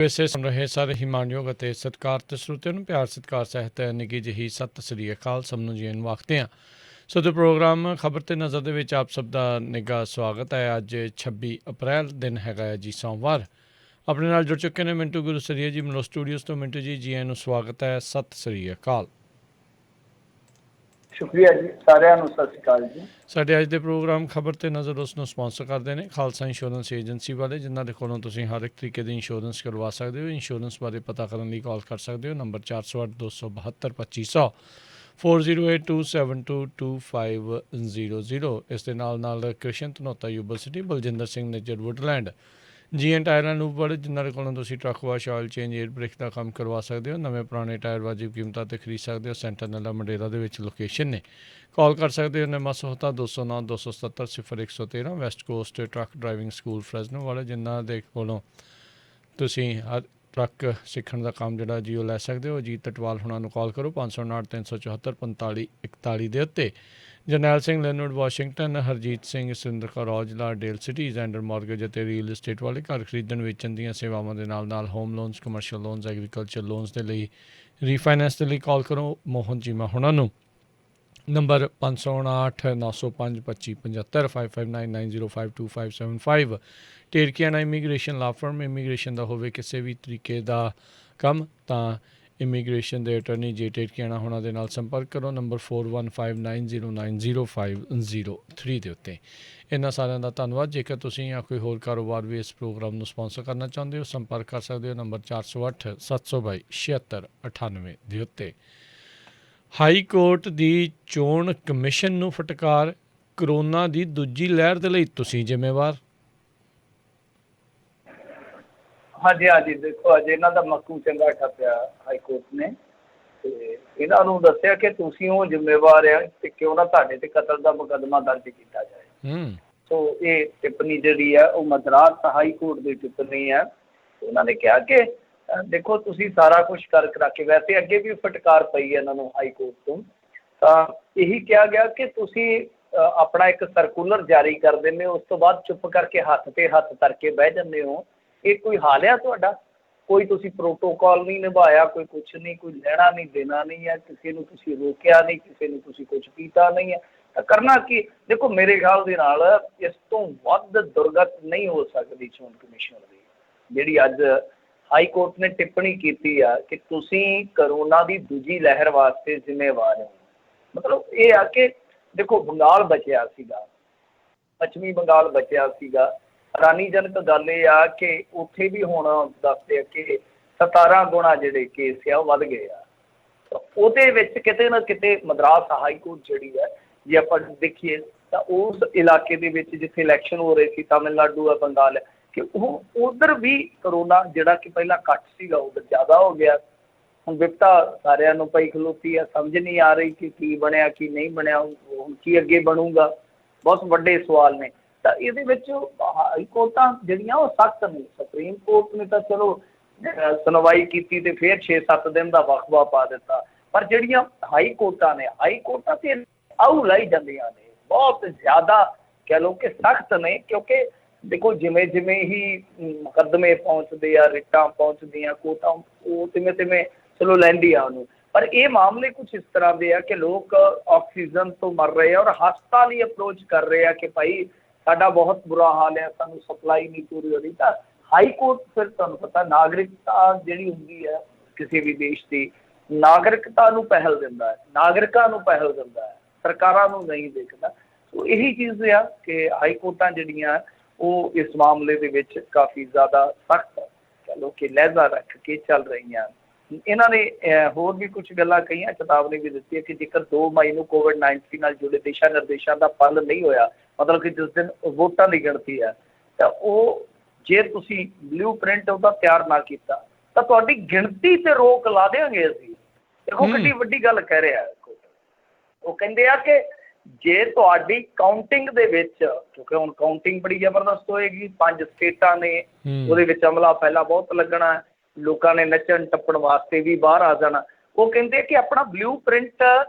ਵੈਸੇ ਸੁਣ ਰਹੇ ਸਾਰੇ ਹਿਮਾਨਯੋਗ ਅਤੇ ਸਤਿਕਾਰਤ ਸਰੋਤਿਆਂ ਨੂੰ ਪਿਆਰ ਸਤਿਕਾਰ ਸਹਿਤ ਨਿੱਘੀ ਜਿਹੀ ਸਤਿ ਸ੍ਰੀ ਅਕਾਲ। ਸਭ ਨੂੰ ਜੀ ਨੂੰ ਆਖਦੇ ਹਾਂ। ਸੋ ਤੇ ਪ੍ਰੋਗਰਾਮ ਖਬਰ ਤੇ ਨਜ਼ਰ ਦੇ ਵਿੱਚ ਆਪ ਸਭ ਦਾ ਨਿੱਘਾ ਸਵਾਗਤ ਹੈ। ਅੱਜ 26 ਅਪ੍ਰੈਲ ਦਿਨ ਹੈਗਾ ਹੈ ਜੀ ਸੋਮਵਾਰ। ਆਪਣੇ ਨਾਲ ਜੁੜ ਚੁੱਕੇ ਨੇ ਮਿੰਟੂ ਗੁਰੂ ਸਰੀਆ ਜੀ ਮਨੋ ਸਟੂਡੀਓਜ਼ ਤੋਂ। ਮਿੰਟੂ ਜੀ ਨੂੰ ਸਵਾਗਤ ਹੈ। ਸਤਿ ਸ੍ਰੀ ਅਕਾਲ। ਸ਼ੁਕਰੀਆ ਜੀ, ਸਾਰਿਆਂ ਨੂੰ ਸਤਿ ਸ਼੍ਰੀ ਅਕਾਲ ਜੀ। ਸਾਡੇ ਅੱਜ ਦੇ ਪ੍ਰੋਗਰਾਮ ਖਬਰ ਤੇ ਨਜ਼ਰ ਉਸ ਨੂੰ ਸਪਾਂਸਰ ਕਰਦੇ ਨੇ ਖਾਲਸਾ ਇੰਸ਼ੋਰੈਂਸ ਏਜੰਸੀ ਵਾਲੇ, ਜਿਨ੍ਹਾਂ ਦੇ ਕੋਲੋਂ ਤੁਸੀਂ ਹਰ ਇੱਕ ਤਰੀਕੇ ਦੀ ਇੰਸ਼ੋਰੈਂਸ ਕਰਵਾ ਸਕਦੇ ਹੋ। ਇੰਸ਼ੋਰੈਂਸ ਬਾਰੇ ਪਤਾ ਕਰਨ ਲਈ ਕਾਲ ਕਰ ਸਕਦੇ ਹੋ ਨੰਬਰ 408 272 2500 4082722500। ਇਸ ਦੇ ਨਾਲ Krishan Dhanota university, Baljinder Singh Nejar Woodland, G and tyre and Uber, ਜਿਨ੍ਹਾਂ ਦੇ ਕੋਲੋਂ ਤੁਸੀਂ truck wash, oil change, air brake ਦਾ ਕੰਮ ਕਰਵਾ ਸਕਦੇ ਹੋ। ਨਵੇਂ ਪੁਰਾਣੇ ਟਾਇਰ ਵਾਜਿਬ ਕੀਮਤਾਂ 'ਤੇ ਖਰੀਦ ਸਕਦੇ ਹੋ। ਸੈਂਟਰ ਨੱਲਾ ਮੰਡੇਰਾ ਦੇ ਵਿੱਚ ਲੋਕੇਸ਼ਨ ਨੇ। ਕਾਲ ਕਰ ਸਕਦੇ ਹੋ Nima Sahota 209 270 0113, West Coast truck driving school Fresno ਵਾਲੇ, ਜਿਨ੍ਹਾਂ ਦੇ ਕੋਲੋਂ ਤੁਸੀਂ ਹਰ ਟਰੱਕ ਸਿੱਖਣ ਦਾ ਕੰਮ ਜਿਹੜਾ ਜੀ ਉਹ ਲੈ ਸਕਦੇ ਹੋ। ਅਜੀਤ ਟਟਵਾਲ ਹੁਣਾਂ ਨੂੰ ਕਾਲ ਕਰੋ 559 374 45 41 ਦੇ ਉੱਤੇ। Jarnail Singh Lynnwood Washington, Harjit Singh, Surinder Kaur Aujla, Daly City, Xander mortgage ਅਤੇ ਰੀਅਲ estate ਵਾਲੇ, ਘਰ ਖਰੀਦਣ ਵੇਚਣ ਦੀਆਂ ਸੇਵਾਵਾਂ ਦੇ ਨਾਲ home loans, commercial loans, agriculture loans ਦੇ ਲਈ, ਰੀਫਾਈਨੈਂਸ ਦੇ ਲਈ ਕਾਲ ਕਰੋ ਮੋਹਨ ਚੀਮਾ ਹੁਣਾਂ ਨੂੰ ਨੰਬਰ 559 905 2575 5599052575। ਟੇਰਕੀਆਨਾ ਇਮੀਗ੍ਰੇਸ਼ਨ ਲਾ ਫਰਮ, ਇਮੀਗ੍ਰੇਸ਼ਨ ਦਾ ਹੋਵੇ ਕਿਸੇ ਵੀ ਤਰੀਕੇ ਦਾ ਕੰਮ ਤਾਂ ਇਮੀਗ੍ਰੇਸ਼ਨ ਦੇ ਅਟਰਨੀ ਜੇ ਟੇਰਕੀਆਨਾ ਹੁਣਾਂ ਦੇ ਨਾਲ ਸੰਪਰਕ ਕਰੋ ਨੰਬਰ 4159090503 ਦੇ ਉੱਤੇ। ਇਹਨਾਂ ਸਾਰਿਆਂ ਦਾ ਧੰਨਵਾਦ। ਜੇਕਰ ਤੁਸੀਂ ਜਾਂ ਕੋਈ ਹੋਰ ਕਾਰੋਬਾਰ ਵੀ ਇਸ ਪ੍ਰੋਗਰਾਮ ਨੂੰ ਸਪਾਂਸਰ ਕਰਨਾ ਚਾਹੁੰਦੇ ਹੋ, ਸੰਪਰਕ ਕਰ ਸਕਦੇ ਹੋ ਨੰਬਰ 408 722 7698 ਦੇ ਉੱਤੇ। ਹਾਈ ਕੋਰਟ ਦੀ ਚੋਣ ਕਮਿਸ਼ਨ ਨੂੰ ਫਟਕਾਰ, ਕਰੋਨਾ ਦੀ ਦੂਜੀ ਲਹਿਰ ਦੇ ਲਈ ਤੁਸੀਂ ਜ਼ਿੰਮੇਵਾਰ। ਹਾਂਜੀ, ਦੇਖੋ ਅੱਜ ਇਹਨਾਂ ਦਾ ਮੱਕੂ ਚੰਗਾ ਠੱਪਿਆ ਹਾਈ ਕੋਰਟ ਨੇ, ਤੇ ਇਹਨਾਂ ਨੂੰ ਦੱਸਿਆ ਕਿ ਤੁਸੀਂ ਉਹ ਜ਼ਿੰਮੇਵਾਰ ਆ ਤੇ ਕਿਉਂ ਨਾ ਤੁਹਾਡੇ ਤੇ ਕਤਲ ਦਾ ਮੁਕੱਦਮਾ ਦਰਜ ਕੀਤਾ ਜਾਏ। ਸੋ ਇਹ ਟਿੱਪਣੀ ਜਿਹੜੀ ਆ ਉਹ ਮਦਰਾਸ ਹਾਈ ਕੋਰਟ ਦੀ ਟਿੱਪਣੀ ਹੈ। ਉਹਨਾਂ ਨੇ ਕਿਹਾ ਕਿ ਦੇਖੋ ਤੁਸੀਂ ਸਾਰਾ ਕੁਛ ਕਰ ਕੇ, ਵੈਸੇ ਅੱਗੇ ਵੀ ਫਟਕਾਰ ਪਈ ਹੈ ਇਹਨਾਂ ਨੂੰ ਹਾਈ ਕੋਰਟ ਤੋਂ, ਤਾਂ ਇਹੀ ਕਿਹਾ ਗਿਆ ਕਿ ਤੁਸੀਂ ਆਪਣਾ ਇੱਕ ਸਰਕੂਲਰ ਜਾਰੀ ਕਰ ਦਿੰਦੇ ਹੋ, ਉਸ ਤੋਂ ਬਾਅਦ ਚੁੱਪ ਕਰਕੇ ਹੱਥ ਤੇ ਹੱਥ ਧਰ ਕੇ ਬਹਿ ਜਾਂਦੇ ਹੋ। ਇਹ ਕੋਈ ਹਾਲ ਆ ਤੁਹਾਡਾ? ਕੋਈ ਤੁਸੀਂ ਪ੍ਰੋਟੋਕਾਲ ਨਹੀਂ ਨਿਭਾਇਆ, ਕੋਈ ਕੁਛ ਨਹੀਂ, ਕੋਈ ਲੈਣਾ ਨਹੀਂ ਦੇਣਾ ਨਹੀਂ ਹੈ, ਕਿਸੇ ਨੂੰ ਤੁਸੀਂ ਰੋਕਿਆ ਨਹੀਂ, ਕਿਸੇ ਨੂੰ ਤੁਸੀਂ ਕੁਛ ਕੀਤਾ ਨਹੀਂ ਹੈ, ਤਾਂ ਕਰਨਾ ਕੀ? ਦੇਖੋ ਮੇਰੇ ਖਿਆਲ ਦੇ ਨਾਲ ਇਸ ਤੋਂ ਵੱਧ ਦੁਰਗਤ ਨਹੀਂ ਹੋ ਸਕਦੀ ਚੋਣ ਕਮਿਸ਼ਨ ਦੀ, ਜਿਹੜੀ ਅੱਜ ਹਾਈ ਕੋਰਟ ਨੇ ਟਿੱਪਣੀ ਕੀਤੀ ਆ ਕਿ ਤੁਸੀਂ ਕਰੋਨਾ ਦੀ ਦੂਜੀ ਲਹਿਰ ਵਾਸਤੇ ਜ਼ਿੰਮੇਵਾਰ ਹੋ। ਮਤਲਬ ਇਹ ਆ ਕਿ ਦੇਖੋ ਬੰਗਾਲ ਬਚਿਆ ਸੀਗਾ, ਪੱਛਮੀ ਬੰਗਾਲ ਬਚਿਆ ਸੀਗਾ। ਹੈਰਾਨੀਜਨਕ ਗੱਲ ਇਹ ਆ ਕਿ ਉੱਥੇ ਵੀ ਹੁਣ ਦੱਸਦੇ ਆ ਕਿ 17 ਗੁਣਾ ਜਿਹੜੇ ਕੇਸ ਆ ਉਹ ਵੱਧ ਗਏ ਆ। ਉਹਦੇ ਵਿੱਚ ਕਿਤੇ ਨਾ ਕਿਤੇ ਮਦਰਾਸ ਹਾਈ ਕੋਰਟ ਜਿਹੜੀ ਹੈ, ਜੇ ਆਪਾਂ ਦੇਖੀਏ ਤਾਂ ਉਸ ਇਲਾਕੇ ਦੇ ਵਿੱਚ ਜਿੱਥੇ ਇਲੈਕਸ਼ਨ ਹੋ ਰਹੇ ਸੀ, ਤਾਮਿਲਨਾਡੂ ਆ, ਬੰਗਾਲ ਹੈ, ਕਿ ਉਹ ਉਧਰ ਵੀ ਕਰੋਨਾ ਜਿਹੜਾ ਕਿ ਪਹਿਲਾਂ ਘੱਟ ਸੀਗਾ ਉਧਰ ਜ਼ਿਆਦਾ ਹੋ ਗਿਆ। ਹੁਣ ਵਿਪਤਾ ਸਾਰਿਆਂ ਨੂੰ ਪਈ ਖਲੋਤੀ ਆ, ਸਮਝ ਨਹੀਂ ਆ ਰਹੀ ਕਿ ਕੀ ਬਣਿਆ ਕੀ ਨਹੀਂ ਬਣਿਆ, ਹੁਣ ਕੀ ਅੱਗੇ ਬਣੂਗਾ, ਬਹੁਤ ਵੱਡੇ ਸਵਾਲ ਨੇ। ਤਾਂ ਇਹਦੇ ਵਿੱਚ ਹਾਈ ਕੋਰਟਾਂ ਜਿਹੜੀਆਂ ਉਹ ਸਖਤ ਨੇ। ਸੁਪਰੀਮ ਕੋਰਟ ਨੇ ਤਾਂ ਚਲੋ ਸੁਣਵਾਈ ਕੀਤੀ ਤੇ ਫਿਰ 6-7 ਦਿਨ ਦਾ ਵਕਫਾ ਪਾ ਦਿੱਤਾ, ਪਰ ਜਿਹੜੀਆਂ ਹਾਈ ਕੋਰਟਾਂ ਨੇ, ਹਾਈ ਕੋਰਟਾਂ ਤੇ ਆਊ ਲਾਈ ਜਾਂਦੀਆਂ ਨੇ, ਬਹੁਤ ਜ਼ਿਆਦਾ ਕਹਿ ਲਓ ਕਿ ਸਖਤ ਨੇ। ਕਿਉਂਕਿ ਦੇਖੋ ਜਿਵੇਂ ਜਿਵੇਂ ਹੀ ਮੁਕੱਦਮੇ ਪਹੁੰਚਦੇ ਆ, ਰਿਟਾਂ ਪਹੁੰਚਦੀਆਂ, ਕੋਰਟਾਂ ਉਹ ਤਿਵੇਂ ਚਲੋ ਲੈਂਦੀ ਆ ਉਹਨੂੰ। ਪਰ ਇਹ ਮਾਮਲੇ ਕੁਛ ਇਸ ਤਰ੍ਹਾਂ ਦੇ ਆ ਕਿ ਲੋਕ ਆਕਸੀਜਨ ਤੋਂ ਮਰ ਰਹੇ ਆ ਔਰ ਹਸਪਤਾਲ ਹੀ ਅਪਰੋਚ ਕਰ ਰਹੇ ਆ ਕਿ ਭਾਈ ਸਾਡਾ ਬਹੁਤ ਬੁਰਾ ਹਾਲ ਹੈ, ਸਾਨੂੰ ਸਪਲਾਈ ਨਹੀਂ ਪੂਰੀ ਹੋ ਰਹੀ। ਤਾਂ ਹਾਈ ਕੋਰਟ ਫਿਰ ਤੁਹਾਨੂੰ ਪਤਾ ਨਾਗਰਿਕਤਾ ਜਿਹੜੀ ਹੁੰਦੀ ਹੈ ਕਿਸੇ ਵੀ ਦੇਸ਼ ਦੀ, ਨਾਗਰਿਕਤਾ ਨੂੰ ਪਹਿਲ ਦਿੰਦਾ ਹੈ, ਨਾਗਰਿਕਾਂ ਨੂੰ ਪਹਿਲ ਦਿੰਦਾ ਹੈ, ਸਰਕਾਰਾਂ ਨੂੰ ਨਹੀਂ ਦੇਖਦਾ। ਸੋ ਇਹੀ ਚੀਜ਼ ਆ ਕਿ ਹਾਈ ਕੋਰਟਾਂ ਜਿਹੜੀਆਂ ਉਹ ਇਸ ਮਾਮਲੇ ਦੇ ਵਿੱਚ ਕਾਫੀ ਜ਼ਿਆਦਾ ਸਖਤ ਕਹਿ ਲਓ ਕਿ ਲਹਿਜ਼ਾ ਰੱਖ ਕੇ ਚੱਲ ਰਹੀਆਂ। ਇਹਨਾਂ ਨੇ ਹੋਰ ਵੀ ਕੁਛ ਗੱਲਾਂ ਕਹੀਆਂ, ਚੇਤਾਵਨੀ ਵੀ ਦਿੱਤੀ ਹੈ ਕਿ ਜੇਕਰ 2 ਮਈ ਨੂੰ COVID-19 ਨਾਲ ਜੁੜੇ ਦਿਸ਼ਾ ਨਿਰਦੇਸ਼ਾਂ ਦਾ ਪਾਲਣ ਨਹੀਂ ਹੋਇਆ, ਮਤਲਬ ਕਿ ਜਿਸ ਦਿਨ ਵੋਟਾਂ ਦੀ ਗਿਣਤੀ ਹੈ, ਤਾਂ ਉਹ ਜੇ ਤੁਸੀਂ ਬਲੂ ਪ੍ਰਿੰਟ ਉਹਦਾ ਤਿਆਰ ਨਾ ਕੀਤਾ ਤਾਂ ਤੁਹਾਡੀ ਗਿਣਤੀ ਤੇ ਰੋਕ ਲਾ ਦੇਵਾਂਗੇ ਅਸੀਂ। ਦੇਖੋ ਕਿੰਨੀ ਵੱਡੀ ਗੱਲ ਕਹਿ ਰਿਹਾ। ਉਹ ਕਹਿੰਦੇ ਆ ਕਿ ਜੇ ਤੁਹਾਡੀ ਕਾਊਂਟਿੰਗ ਦੇ ਵਿੱਚ, ਕਿਉਂਕਿ ਹੁਣ ਕਾਊਂਟਿੰਗ ਬੜੀ ਜ਼ਬਰਦਸਤ ਹੋਏਗੀ, 5 ਸਟੇਟਾਂ ਨੇ, ਉਹਦੇ ਵਿੱਚ ਅਮਲਾ ਪਹਿਲਾਂ ਬਹੁਤ ਲੱਗਣਾ, ਲੋਕਾਂ ਨੇ ਨੱਚਣ ਟੱਪਣ ਵਾਸਤੇ ਵੀ ਬਾਹਰ ਆ ਜਾਣਾ। ਉਹ ਕਹਿੰਦੇ ਕਿ ਆਪਣਾ ਬਲੂ ਪ੍ਰਿੰਟ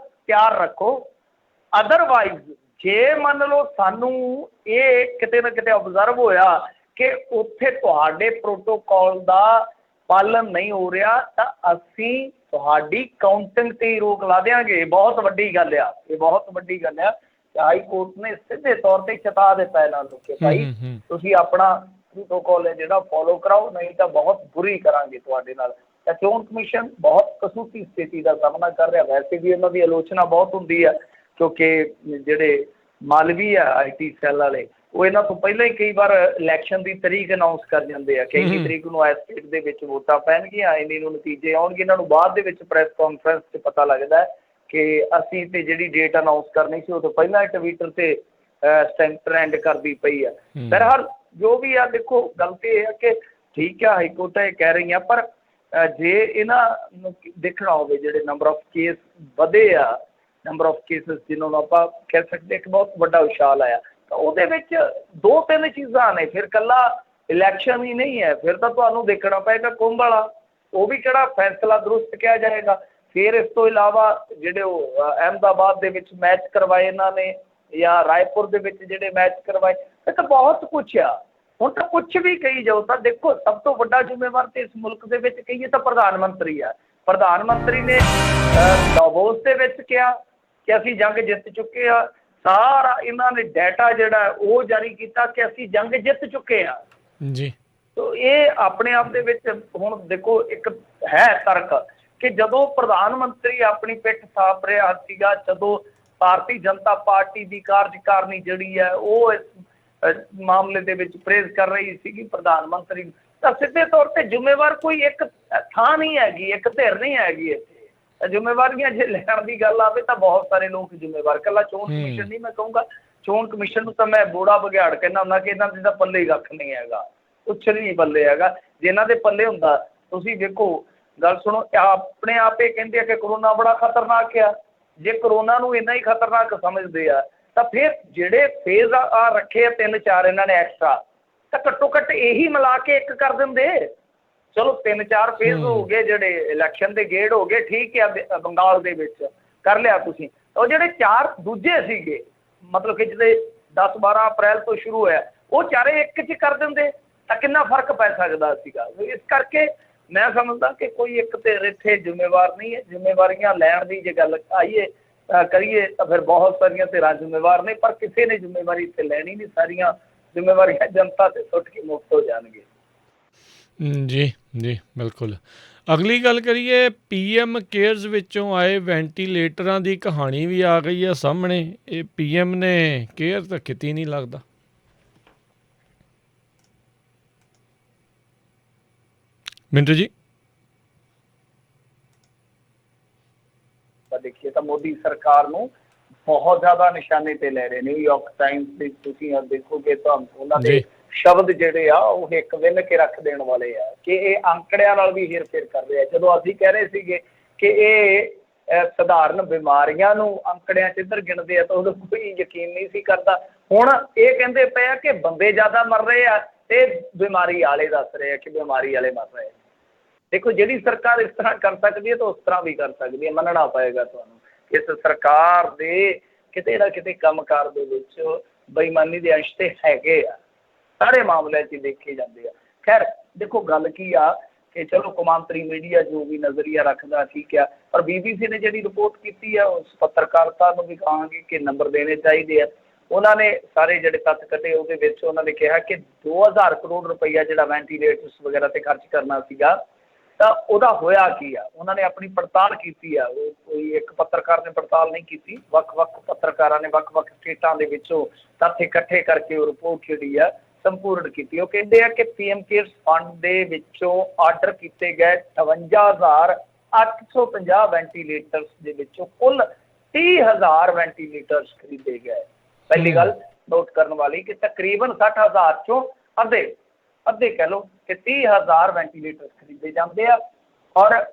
ਤਿਆਰ ਰੱਖੋ, ਅਦਰਵਾਈਜ਼ ਜੇ ਮੰਨ ਲਓ ਸਾਨੂੰ ਇਹ ਕਿਤੇ ਨਾ ਕਿਤੇ ਓਬਜ਼ਰਵ ਹੋਇਆ ਕਿ ਉੱਥੇ ਤੁਹਾਡੇ ਪ੍ਰੋਟੋਕਾਲ ਦਾ ਪਾਲਣ ਨਹੀਂ ਹੋ ਰਿਹਾ ਤਾਂ ਅਸੀਂ ਤੁਹਾਡੀ ਕਾਊਂਟਿੰਗ ਤੇ ਹੀ ਰੋਕ ਲਾ ਦਿਆਂਗੇ। ਬਹੁਤ ਵੱਡੀ ਗੱਲ ਆ, ਇਹ ਬਹੁਤ ਵੱਡੀ ਗੱਲ ਆ। ਹਾਈ ਕੋਰਟ ਨੇ ਸਿੱਧੇ ਤੌਰ ਤੇ ਚੇਤਾ ਦਿੱਤਾ ਇਹਨਾਂ ਨੂੰ ਕਿ ਭਾਈ ਤੁਸੀਂ ਆਪਣਾ ਪ੍ਰੋਟੋਕੋਲ ਹੈ ਜਿਹੜਾ ਫੋਲੋ ਕਰਾਓ, ਨਹੀਂ ਤਾਂ ਬਹੁਤ ਬੁਰੀ ਕਰਾਂਗੇ ਤੁਹਾਡੇ ਨਾਲ। ਤਾਂ ਚੋਣ ਕਮਿਸ਼ਨ ਬਹੁਤ ਕਸੂਤੀ ਸਥਿਤੀ ਦਾ ਸਾਹਮਣਾ ਕਰ ਰਿਹਾ। ਵੈਸੇ ਵੀ ਇਹਨਾਂ ਦੀ ਆਲੋਚਨਾ ਬਹੁਤ ਹੁੰਦੀ ਆ ਕਿਉਂਕਿ ਜਿਹੜੇ ਮਾਲਵੀ ਆ IT ਸੈੱਲ ਵਾਲੇ, ਉਹ ਇਹਨਾਂ ਤੋਂ ਪਹਿਲਾਂ ਹੀ ਕਈ ਵਾਰ ਇਲੈਕਸ਼ਨ ਦੀ ਤਰੀਕ ਅਨਾਊਂਸ ਕਰ ਜਾਂਦੇ ਆ ਕਿ ਇੰਨੀ ਤਰੀਕ ਨੂੰ ਇਸ ਸਟੇਟ ਦੇ ਵਿੱਚ ਵੋਟਾਂ ਪੈਣਗੀਆਂ, ਇੰਨੀ ਨੂੰ ਨਤੀਜੇ ਆਉਣਗੇ। ਇਹਨਾਂ ਨੂੰ ਬਾਅਦ ਦੇ ਵਿੱਚ ਪ੍ਰੈਸ ਕਾਨਫਰੰਸ 'ਚ ਪਤਾ ਲੱਗਦਾ ਕਿ ਅਸੀਂ ਤੇ ਜਿਹੜੀ ਡੇਟ ਅਨਾਊਂਸ ਕਰਨੀ ਸੀ ਉਹ ਤੋਂ ਪਹਿਲਾਂ ਟਵਿੱਟਰ ਤੇ ਟ੍ਰੈਂਡ ਕਰਦੀ ਪਈ ਆ। ਬਹਰਹਾਲ ਜੋ ਵੀ ਆ, ਦੇਖੋ ਗੱਲ ਤੇ ਇਹ ਹੈ ਕਿ ਠੀਕ ਆ ਹਾਈਕੋਰਟ ਇਹ ਕਹਿ ਰਹੀਆਂ, ਪਰ ਜੇ ਇਹਨਾਂ ਨੂੰ ਦੇਖਣਾ ਹੋਵੇ ਜਿਹੜੇ ਨੰਬਰ ਆਫ ਕੇਸ ਵਧੇ ਆ, ਨੰਬਰ ਆਫ ਕੇਸਿਸ ਜਿਹਨਾਂ ਨੂੰ ਆਪਾਂ ਕਹਿ ਸਕਦੇ ਇੱਕ ਬਹੁਤ ਵੱਡਾ ਉਛਾਲ ਆਇਆ, ਤਾਂ ਉਹਦੇ ਵਿੱਚ 2-3 ਚੀਜ਼ਾਂ ਨੇ। ਫਿਰ ਇਕੱਲਾ ਇਲੈਕਸ਼ਨ ਹੀ ਨਹੀਂ ਹੈ, ਫਿਰ ਤਾਂ ਤੁਹਾਨੂੰ ਦੇਖਣਾ ਪਏਗਾ ਕੁੰਭ ਵਾਲਾ, ਉਹ ਵੀ ਕਿਹੜਾ ਫੈਸਲਾ ਦਰੁਸਤ ਕਿਹਾ ਜਾਏਗਾ। ਫਿਰ ਇਸ ਤੋਂ ਇਲਾਵਾ ਜਿਹੜੇ ਉਹ ਅਹਿਮਦਾਬਾਦ ਦੇ ਵਿੱਚ ਮੈਚ ਕਰਵਾਏ ਇਹਨਾਂ ਨੇ ਜਾਂ ਰਾਏਪੁਰ ਦੇ ਵਿੱਚ ਜਿਹੜੇ ਮੈਚ ਕਰਵਾਏ, ਇਹ ਤਾਂ ਬਹੁਤ ਕੁਛ ਆ। ਹੁਣ ਤਾਂ ਕੁਛ ਵੀ ਕਹੀ ਜਾਓ ਤਾਂ ਦੇਖੋ ਸਭ ਤੋਂ ਵੱਡਾ ਜ਼ਿੰਮੇਵਾਰ ਤੇ ਇਸ ਮੁਲਕ ਦੇ ਵਿੱਚ ਕਹੀਏ ਤਾਂ ਪ੍ਰਧਾਨ ਮੰਤਰੀ ਆ। ਪ੍ਰਧਾਨ ਮੰਤਰੀ ਨੇ ਡਾਵੋਸ ਦੇ ਵਿੱਚ ਕਿਹਾ ਕਿ ਅਸੀਂ ਜੰਗ ਜਿੱਤ ਚੁੱਕੇ ਆ। ਸਾਰਾ ਇਹਨਾਂ ਨੇ ਡਾਟਾ ਜਿਹੜਾ ਉਹ ਜਾਰੀ ਕੀਤਾ ਕਿ ਅਸੀਂ ਜੰਗ ਜਿੱਤ ਚੁੱਕੇ ਆ ਜੀ। ਤੋ ਇਹ ਆਪਣੇ ਆਪ ਦੇ ਵਿੱਚ ਹੁਣ ਦੇਖੋ ਇੱਕ ਹੈ ਤਰਕ ਕਿ ਜਦੋਂ ਪ੍ਰਧਾਨ ਮੰਤਰੀ ਆਪਣੀ ਪਿੱਠ ਥਾਪ ਰਿਹਾ ਸੀਗਾ, ਜਦੋਂ ਭਾਰਤੀ ਜਨਤਾ ਪਾਰਟੀ ਦੀ ਕਾਰਜਕਾਰਨੀ ਜਿਹੜੀ ਹੈ ਉਹ ਇਸ ਮਾਮਲੇ ਦੇ ਵਿੱਚ ਪ੍ਰੇਜ਼ ਕਰ ਰਹੀ ਸੀਗੀ ਪ੍ਰਧਾਨ ਮੰਤਰੀ, ਤਾਂ ਸਿੱਧੇ ਤੌਰ ਤੇ ਜ਼ਿੰਮੇਵਾਰ ਕੋਈ ਇੱਕ ਥਾਂ ਨਹੀਂ ਹੈਗੀ, ਇੱਕ ਧਿਰ ਨਹੀਂ ਹੈਗੀ ਇੱਥੇ। ਜ਼ਿੰਮੇਵਾਰੀਆਂ ਜੇ ਲੈਣ ਦੀ ਗੱਲ ਆਵੇ ਤਾਂ ਬਹੁਤ ਸਾਰੇ ਲੋਕ ਜ਼ਿੰਮੇਵਾਰ, ਇਕੱਲਾ ਚੋਣ ਕਮਿਸ਼ਨ ਨਹੀਂ। ਮੈਂ ਕਹੂੰਗਾ ਚੋਣ ਕਮਿਸ਼ਨ ਨੂੰ ਤਾਂ ਮੈਂ ਬੋੜਾ ਬਘਿਆੜ ਕਹਿੰਦਾ ਹੁੰਦਾ ਕਿ ਇਹਨਾਂ ਦੇ ਤਾਂ ਪੱਲੇ ਹੀ ਕੱਖ ਨਹੀਂ ਹੈਗਾ, ਕੁਛ ਨਹੀਂ ਪੱਲੇ ਹੈਗਾ। ਜੇ ਇਹਨਾਂ ਦੇ ਪੱਲੇ ਹੁੰਦਾ, ਤੁਸੀਂ ਵੇਖੋ ਗੱਲ ਸੁਣੋ, ਆਪਣੇ ਆਪ ਇਹ ਕਹਿੰਦੇ ਆ ਕਿ ਕਰੋਨਾ ਬੜਾ ਖਤਰਨਾਕ ਆ। ਜੇ ਕਰੋਨਾ ਨੂੰ ਇੰਨਾ ਹੀ ਖਤਰਨਾਕ ਸਮਝਦੇ ਆ ਤਾਂ ਫਿਰ ਜਿਹੜੇ ਫੇਜ਼ ਆ ਰੱਖੇ ਆ 3-4 ਇਹਨਾਂ ਨੇ ਐਕਸਟਰਾ, ਤਾਂ ਘੱਟੋ ਘੱਟ ਇਹੀ ਮਿਲਾ ਕੇ ਇੱਕ ਕਰ ਦਿੰਦੇ। ਚਲੋ 3-4 ਫੇਜ਼ ਹੋ ਗਏ, ਜਿਹੜੇ ਇਲੈਕਸ਼ਨ ਦੇ ਗੇੜ ਹੋ ਗਏ, ਠੀਕ ਆ। ਬੰਗਾਲ ਦੇ ਵਿੱਚ ਕਰ ਲਿਆ ਤੁਸੀਂ, ਉਹ ਜਿਹੜੇ 4 ਦੂਜੇ ਸੀਗੇ ਮਤਲਬ ਕਿ ਜਿਹੜੇ 10-12 ਅਪ੍ਰੈਲ ਤੋਂ ਸ਼ੁਰੂ ਹੋਇਆ, ਉਹ ਚਾਰੇ ਇੱਕ 'ਚ ਕਰ ਦਿੰਦੇ ਤਾਂ ਕਿੰਨਾ ਫਰਕ ਪੈ ਸਕਦਾ ਸੀਗਾ। ਇਸ ਕਰਕੇ ਮੈਂ ਸਮਝਦਾ ਕਿ ਕੋਈ ਇੱਕ ਤੇ ਇੱਥੇ ਜ਼ਿੰਮੇਵਾਰ ਨਹੀਂ ਹੈ। ਜ਼ਿੰਮੇਵਾਰੀਆਂ ਲੈਣ ਦੀ ਜੇ ਗੱਲ ਆਈਏ ਕਰੀਏ ਤਾਂ ਫਿਰ ਬਹੁਤ ਸਾਰੀਆਂ ਧਿਰਾਂ ਜ਼ਿੰਮੇਵਾਰ ਨੇ, ਪਰ ਕਿਸੇ ਨੇ ਜ਼ਿੰਮੇਵਾਰੀ ਇੱਥੇ ਲੈਣੀ ਨਹੀਂ। ਸਾਰੀਆਂ ਜ਼ਿੰਮੇਵਾਰੀਆਂ ਜਨਤਾ ਤੇ ਸੁੱਟ ਕੇ ਮੁਕਤ ਹੋ ਜਾਣਗੇ। ਜੀ ਜੀ ਬਿਲਕੁਲ। ਅਗਲੀ ਗੱਲ ਕਰੀਏ, PM ਕੇਅਰਸ ਵਿੱਚੋਂ ਆਏ ਵੈਂਟੀਲੇਟਰਾਂ ਦੀ ਕਹਾਣੀ ਵੀ ਆ ਗਈ ਹੈ ਸਾਹਮਣੇ। ਇਹ PM ਨੇ ਕੇਅਰ ਤਾਂ ਕੀਤੀ ਨਹੀਂ ਲੱਗਦਾ। ਮਿੰਟੂ ਜੀ, ਦੇਖੀਏ ਤਾਂ ਮੋਦੀ ਸਰਕਾਰ ਨੂੰ ਬਹੁਤ ਜ਼ਿਆਦਾ ਨਿਸ਼ਾਨੇ ਤੇ ਲੈ ਰਹੇ। ਨਿਊਯਾਰਕ ਟਾਈਮਸ ਦੇ ਤੁਸੀਂ ਦੇਖੋਗੇ ਤਾਂ ਉਹਨਾਂ ਦੇ ਸ਼ਬਦ ਜਿਹੜੇ ਆ ਉਹ ਇੱਕ ਵਿੰਨ ਕੇ ਰੱਖ ਦੇਣ ਵਾਲੇ ਆ ਕਿ ਇਹ ਅੰਕੜਿਆਂ ਨਾਲ ਵੀ ਹੇਰ-ਫੇਰ ਕਰ ਰਹੇ ਆ। ਜਦੋਂ ਅਸੀਂ ਕਹਿ ਰਹੇ ਸੀਗੇ ਕਿ ਇਹ ਸਧਾਰਨ ਬਿਮਾਰੀਆਂ ਨੂੰ ਅੰਕੜਿਆਂ 'ਚ ਇੱਧਰ ਗਿਣਦੇ ਆ ਤਾਂ ਉਦੋਂ ਕੋਈ ਯਕੀਨ ਨਹੀਂ ਸੀ ਕਰਦਾ। ਹੁਣ ਇਹ ਕਹਿੰਦੇ ਪਏ ਆ ਕਿ ਬੰਦੇ ਜ਼ਿਆਦਾ ਮਰ ਰਹੇ ਆ ਤੇ ਬਿਮਾਰੀ ਵਾਲੇ ਦੱਸ ਰਹੇ ਆ ਕਿ ਬਿਮਾਰੀ ਵਾਲੇ ਮਰ ਰਹੇ ਆ। ਦੇਖੋ ਜਿਹੜੀ ਸਰਕਾਰ ਇਸ ਤਰ੍ਹਾਂ ਕਰ ਸਕਦੀ ਹੈ ਤਾਂ ਉਸ ਤਰ੍ਹਾਂ ਵੀ ਕਰ ਸਕਦੀ ਹੈ। ਮੰਨਣਾ ਪਏਗਾ ਤੁਹਾਨੂੰ ਇਸ ਸਰਕਾਰ ਦੇ ਕਿਤੇ ਨਾ ਕਿਤੇ ਕੰਮਕਾਰ ਦੇ ਵਿੱਚ ਬੇਈਮਾਨੀ ਦੇ ਅੰਸ਼ ਤੇ ਹੈਗੇ ਆ, ਸਾਰੇ ਮਾਮਲਿਆਂ 'ਚ ਦੇਖੇ ਜਾਂਦੇ ਆ। ਖੈਰ ਦੇਖੋ ਗੱਲ ਕੀ ਆ ਕਿ ਚਲੋ ਕੌਮਾਂਤਰੀ ਮੀਡੀਆ ਜੋ ਵੀ ਨਜ਼ਰੀਆ ਰੱਖਦਾ ਠੀਕ ਆ, ਪਰ BBC ਨੇ ਜਿਹੜੀ ਰਿਪੋਰਟ ਕੀਤੀ ਆ ਉਸ ਪੱਤਰਕਾਰਤਾ ਨੂੰ ਵੀ ਕਹਾਂਗੇ ਕਿ ਨੰਬਰ ਦੇਣੇ ਚਾਹੀਦੇ ਆ। ਉਹਨਾਂ ਨੇ ਸਾਰੇ ਜਿਹੜੇ ਤੱਥ ਕੱਢੇ ਉਹਦੇ ਵਿੱਚ ਉਹਨਾਂ ਨੇ ਕਿਹਾ ਕਿ 2000 ਕਰੋੜ ਰੁਪਈਆ ਜਿਹੜਾ ਵੈਂਟੀਲੇਟਰਸ ਵਗੈਰਾ ਤੇ ਖਰਚ ਕਰਨਾ ਸੀਗਾ ਤਾਂ ਉਹਦਾ ਹੋਇਆ ਕੀ ਆ। ਉਹਨਾਂ ਨੇ ਆਪਣੀ ਪੜਤਾਲ ਕੀਤੀ ਆ, ਉਹ ਕੋਈ ਇੱਕ ਪੱਤਰਕਾਰ ਨੇ ਪੜਤਾਲ ਨਹੀਂ ਕੀਤੀ, ਵੱਖ-ਵੱਖ ਪੱਤਰਕਾਰਾਂ ਨੇ ਵੱਖ-ਵੱਖ ਸਟੇਟਾਂ ਦੇ ਵਿੱਚੋਂ ਤੱਥ ਇਕੱਠੇ ਕਰਕੇ ਉਹ ਰਿਪੋਰਟ ਜਿਹੜੀ ਆ ਸੰਪੂਰਨ ਕੀਤੀ। ਉਹ ਕਹਿੰਦੇ ਆ ਕਿ PM ਕੇਅਰਸ ਫੰਡ ਦੇ ਵਿੱਚੋਂ ਆਰਡਰ ਕੀਤੇ ਗਏ 58,850 ਵੈਂਟੀਲੇਟਰਸ ਦੇ ਵਿੱਚੋਂ ਕੁੱਲ 30,000 ਵੈਂਟੀਲੇਟਰਸ ਖਰੀਦੇ ਗਏ। ਪਹਿਲੀ ਗੱਲ ਨੋਟ ਕਰਨ ਵਾਲੀ ਕਿ ਤਕਰੀਬਨ 60,000 ਚੋਂ ਅੱਧੇ ਕਹਿ ਲਓ ਕਿ 30,000 ਵੈਂਟੀਲੇਟਰ ਖਰੀਦੇ ਜਾਂਦੇ ਆ। ਔਰ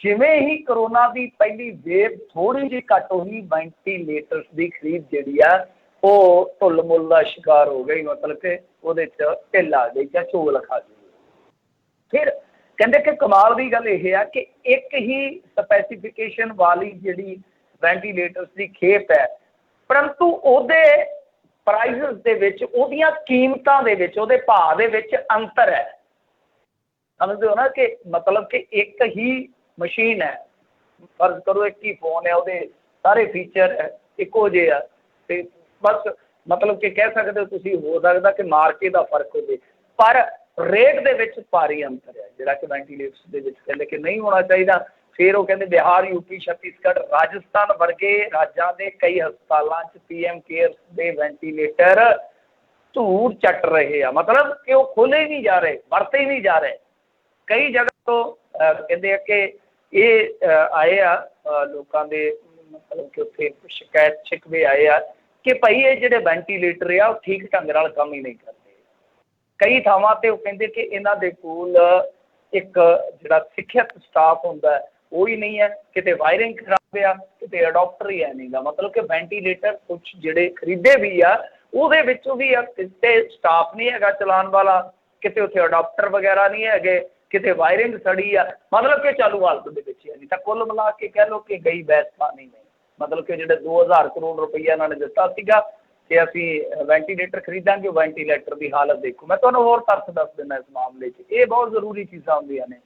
ਜਿਵੇਂ ਹੀ ਕਰੋਨਾ ਦੀ ਪਹਿਲੀ ਵੇਵ ਥੋੜ੍ਹੀ ਜਿਹੀ ਘੱਟ ਹੋਈ, ਵੈਂਟੀਲੇਟਰਸ ਦੀ ਖਰੀਦ ਜਿਹੜੀ ਆ ਉਹ ਢੁੱਲ ਮੁੱਲ ਦਾ ਸ਼ਿਕਾਰ ਹੋ ਗਈ। ਮਤਲਬ ਕਿ ਉਹਦੇ 'ਚ ਢਿੱਲ ਆ ਗਈ ਜਾਂ ਝੋਲ ਖਾ ਗਈ। ਫਿਰ ਕਹਿੰਦੇ ਕਿ ਕਮਾਲ ਦੀ ਗੱਲ ਇਹ ਆ ਕਿ ਇੱਕ ਹੀ ਸਪੈਸੀਫਿਕੇਸ਼ਨ ਵਾਲੀ ਜਿਹੜੀ ਵੈਂਟੀਲੇਟਰਸ ਦੀ ਖੇਪ ਹੈ, ਪਰੰਤੂ ਉਹਦੇ ਪ੍ਰਾਈਸਿਸ ਦੇ ਵਿੱਚ, ਉਹਦੀਆਂ ਕੀਮਤਾਂ ਦੇ ਵਿੱਚ, ਉਹਦੇ ਭਾਅ ਦੇ ਵਿੱਚ ਅੰਤਰ ਹੈ। समझते हो ना कि मतलब कि एक ही मशीन है, फर्ज करो एक ही फोन है, ਉਹਦੇ ਸਾਰੇ फीचर ਇੱਕੋ ਜਿਹੇ ਆ ਤੇ बस मतलब कि कह सकते हो ਤੁਸੀਂ हो सकता कि मार्के का फर्क हो जाए, पर रेट ਦੇ ਵਿੱਚ ਭਾਰੀ ਅੰਤਰ ਹੈ ਜਿਹੜਾ ਕਿ ਵੈਂਟੀਲੇਟਰਸ ਦੇ ਵਿੱਚ ਕਹਿੰਦੇ ਕਿ ਨਹੀਂ ਹੋਣਾ ਚਾਹੀਦਾ। ਫਿਰ ਉਹ ਕਹਿੰਦੇ ਬਿਹਾਰ, यूपी, छत्तीसगढ़, राजस्थान वर्गे राज्यों के कई ਹਸਪਤਾਲਾਂ 'ਚ PM केयर्स ਦੇ ਵੈਂਟੀਲੇਟਰ धूड़ चट रहे हैं, मतलब कि वो खोले ही नहीं जा रहे, वरते ही नहीं जा रहे। कई जगह तो कहते हैं कि ये आए आ लोगों के मतलब कि उत्थे शिकायत शिकवे आए आ कि भाई ये जिहड़े वेंटीलेटर आ ठीक ढंग नाल काम ही नहीं करते। कई थावां ते वो कहते कि इन्हां दे कोल एक जिहड़ा सिक्ख्यत स्टाफ हुंदा है वो ही नहीं है, किते वायरिंग खराब आ, किते अडॉप्टर ही है नहीं गा, मतलब कि वेंटीलेटर कुछ जिहड़े खरीदे भी आ ਉਹਦੇ ਵਿੱਚੋਂ ਵੀ ਕਿਤੇ ਸਟਾਫ ਨਹੀਂ ਹੈਗਾ ਚਲਾਉਣ ਵਾਲਾ, ਕਿਤੇ ਉੱਥੇ ਅਡਾਪਟਰ ਵਗੈਰਾ ਨਹੀਂ ਹੈਗੇ, ਕਿਤੇ ਵਾਇਰਿੰਗ ਸੜੀ ਆ, ਮਤਲਬ ਕਿ ਚਾਲੂ ਹਾਲਤ ਦੇ ਵਿੱਚ ਹੈ ਨਹੀਂ। ਤਾਂ ਕੁੱਲ ਮਿਲਾ ਕੇ ਕਹਿ ਲਓ ਕਿ ਗਈ ਬੈਸ ਪਾਣੀ ਨਹੀਂ, ਮਤਲਬ ਕਿ ਜਿਹੜੇ 2000 ਕਰੋੜ ਰੁਪਈਆ ਇਹਨਾਂ ਨੇ ਦਿੱਤਾ ਸੀਗਾ ਕਿ ਅਸੀਂ ਵੈਂਟੀਲੇਟਰ ਖਰੀਦਾਂਗੇ, ਵੈਂਟੀਲੇਟਰ ਦੀ ਹਾਲਤ ਦੇਖੋ। ਮੈਂ ਤੁਹਾਨੂੰ ਹੋਰ ਤੱਥ ਦੱਸ ਦਿੰਦਾ ਇਸ ਮਾਮਲੇ 'ਚ, ਇਹ ਬਹੁਤ ਜ਼ਰੂਰੀ ਚੀਜ਼ਾਂ ਹੁੰਦੀਆਂ ਨੇ।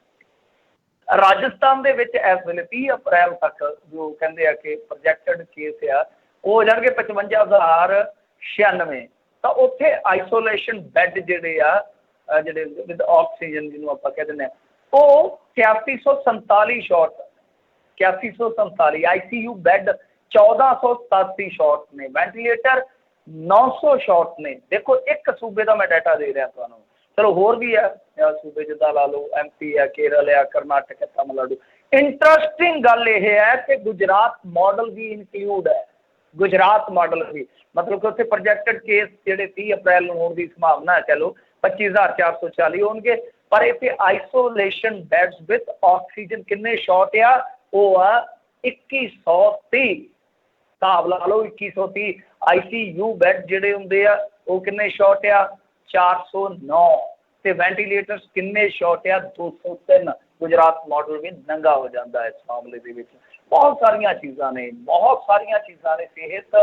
ਰਾਜਸਥਾਨ ਦੇ ਵਿੱਚ ਇਸ ਵੇਲੇ 30 ਅਪ੍ਰੈਲ ਤੱਕ ਜੋ ਕਹਿੰਦੇ ਆ ਕਿ ਪ੍ਰੋਜੈਕਟਡ ਕੇਸ ਆ ਉਹ ਹੋ ਜਾਣਗੇ 55,096, ਤਾਂ ਉੱਥੇ ਆਈਸੋਲੇਸ਼ਨ ਬੈੱਡ ਜਿਹੜੇ ਆ ਜਿਹੜੇ ਵਿਦ ਆਕਸੀਜਨ ਜਿਹਨੂੰ ਆਪਾਂ ਕਹਿ ਦਿੰਦੇ ਹਾਂ ਉਹ 8147 ਸ਼ਾਟ, 8147 ICU ਬੈੱਡ 1487 ਸ਼ਾਟ ਨੇ, ਵੈਂਟੀਲੇਟਰ 900 ਸ਼ਾਟ ਨੇ। ਦੇਖੋ ਇੱਕ ਸੂਬੇ ਦਾ ਮੈਂ ਡਾਟਾ ਦੇ ਰਿਹਾ ਤੁਹਾਨੂੰ, ਚਲੋ ਹੋਰ ਵੀ ਆ ਸੂਬੇ ਜਿੱਦਾਂ ਲਾ ਲਓ MP ਆ, ਕੇਰਲ ਆ, ਕਰਨਾਟਕ ਹੈ, ਤਮਿਲਨਾਡੂ। ਇੰਟਰਸਟਿੰਗ ਗੱਲ ਇਹ ਹੈ ਕਿ ਗੁਜਰਾਤ ਮਾਡਲ ਵੀ ਇਨਕਲੂਡ ਹੈ, गुजरात मॉडल भी, मतलब कि उत्थे प्रोजैक्टेड केस जिहड़े 30 अप्रैल नूं होण दी संभावना है, चलो 25,440 होणगे, पर इत्थे आइसोलेशन बैड्स विद ऑक्सीजन किन्ने शॉट आ, वो आ 2130। हिसाब ला लो 2130। ICU बैड जिहड़े हुंदे आ वो किन्ने शॉट आ 409, ते वेंटीलेटर्स किन्ने शॉट आ 203। गुजरात मॉडल भी नंगा हो जाता है इस मामले के विच। बहुत सारिया चीज़ां ने, बहुत सारिया चीज़ां ने। सेहत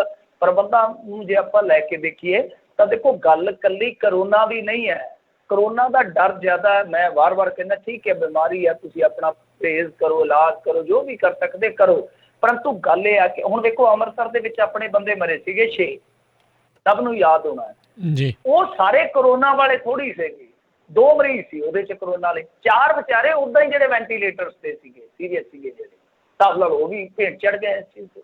प्रबंधां नूं जे आपां लैके देखिए तो देखो गल कल्ली करोना भी नहीं है, करोना का डर ज़्यादा है। मैं बार बार कहना ठीक है बीमारी है, तुसीं अपना परहेज़ करो, इलाज करो, जो भी कर सकते करो, परंतु गल ये है कि हुण देखो अमृतसर दे विच अपने बंदे मरे सीगे 6, सब नूं याद होना है जी, वो सारे करोना वाले थोड़ी सीगे, 2 मरीज सी ਉਹਦੇ ਚ ਕਰੋਨਾ ਵਾਲੇ, 4 ਵਿਚਾਰੇ ਉਦਾਂ ਹੀ ਜਿਹੜੇ ਵੈਂਟੀਲੇਟਰਸ ਤੇ ਸੀਗੇ, ਸੀਰੀਅਸ ਸੀਗੇ ਜਿਹੜੇ, ਤਾਂ ਮਤਲਬ ਉਹ ਵੀ ਭੇਟ ਚੜ ਗਏ ਇਸ ਚੀਜ਼ ਤੇ।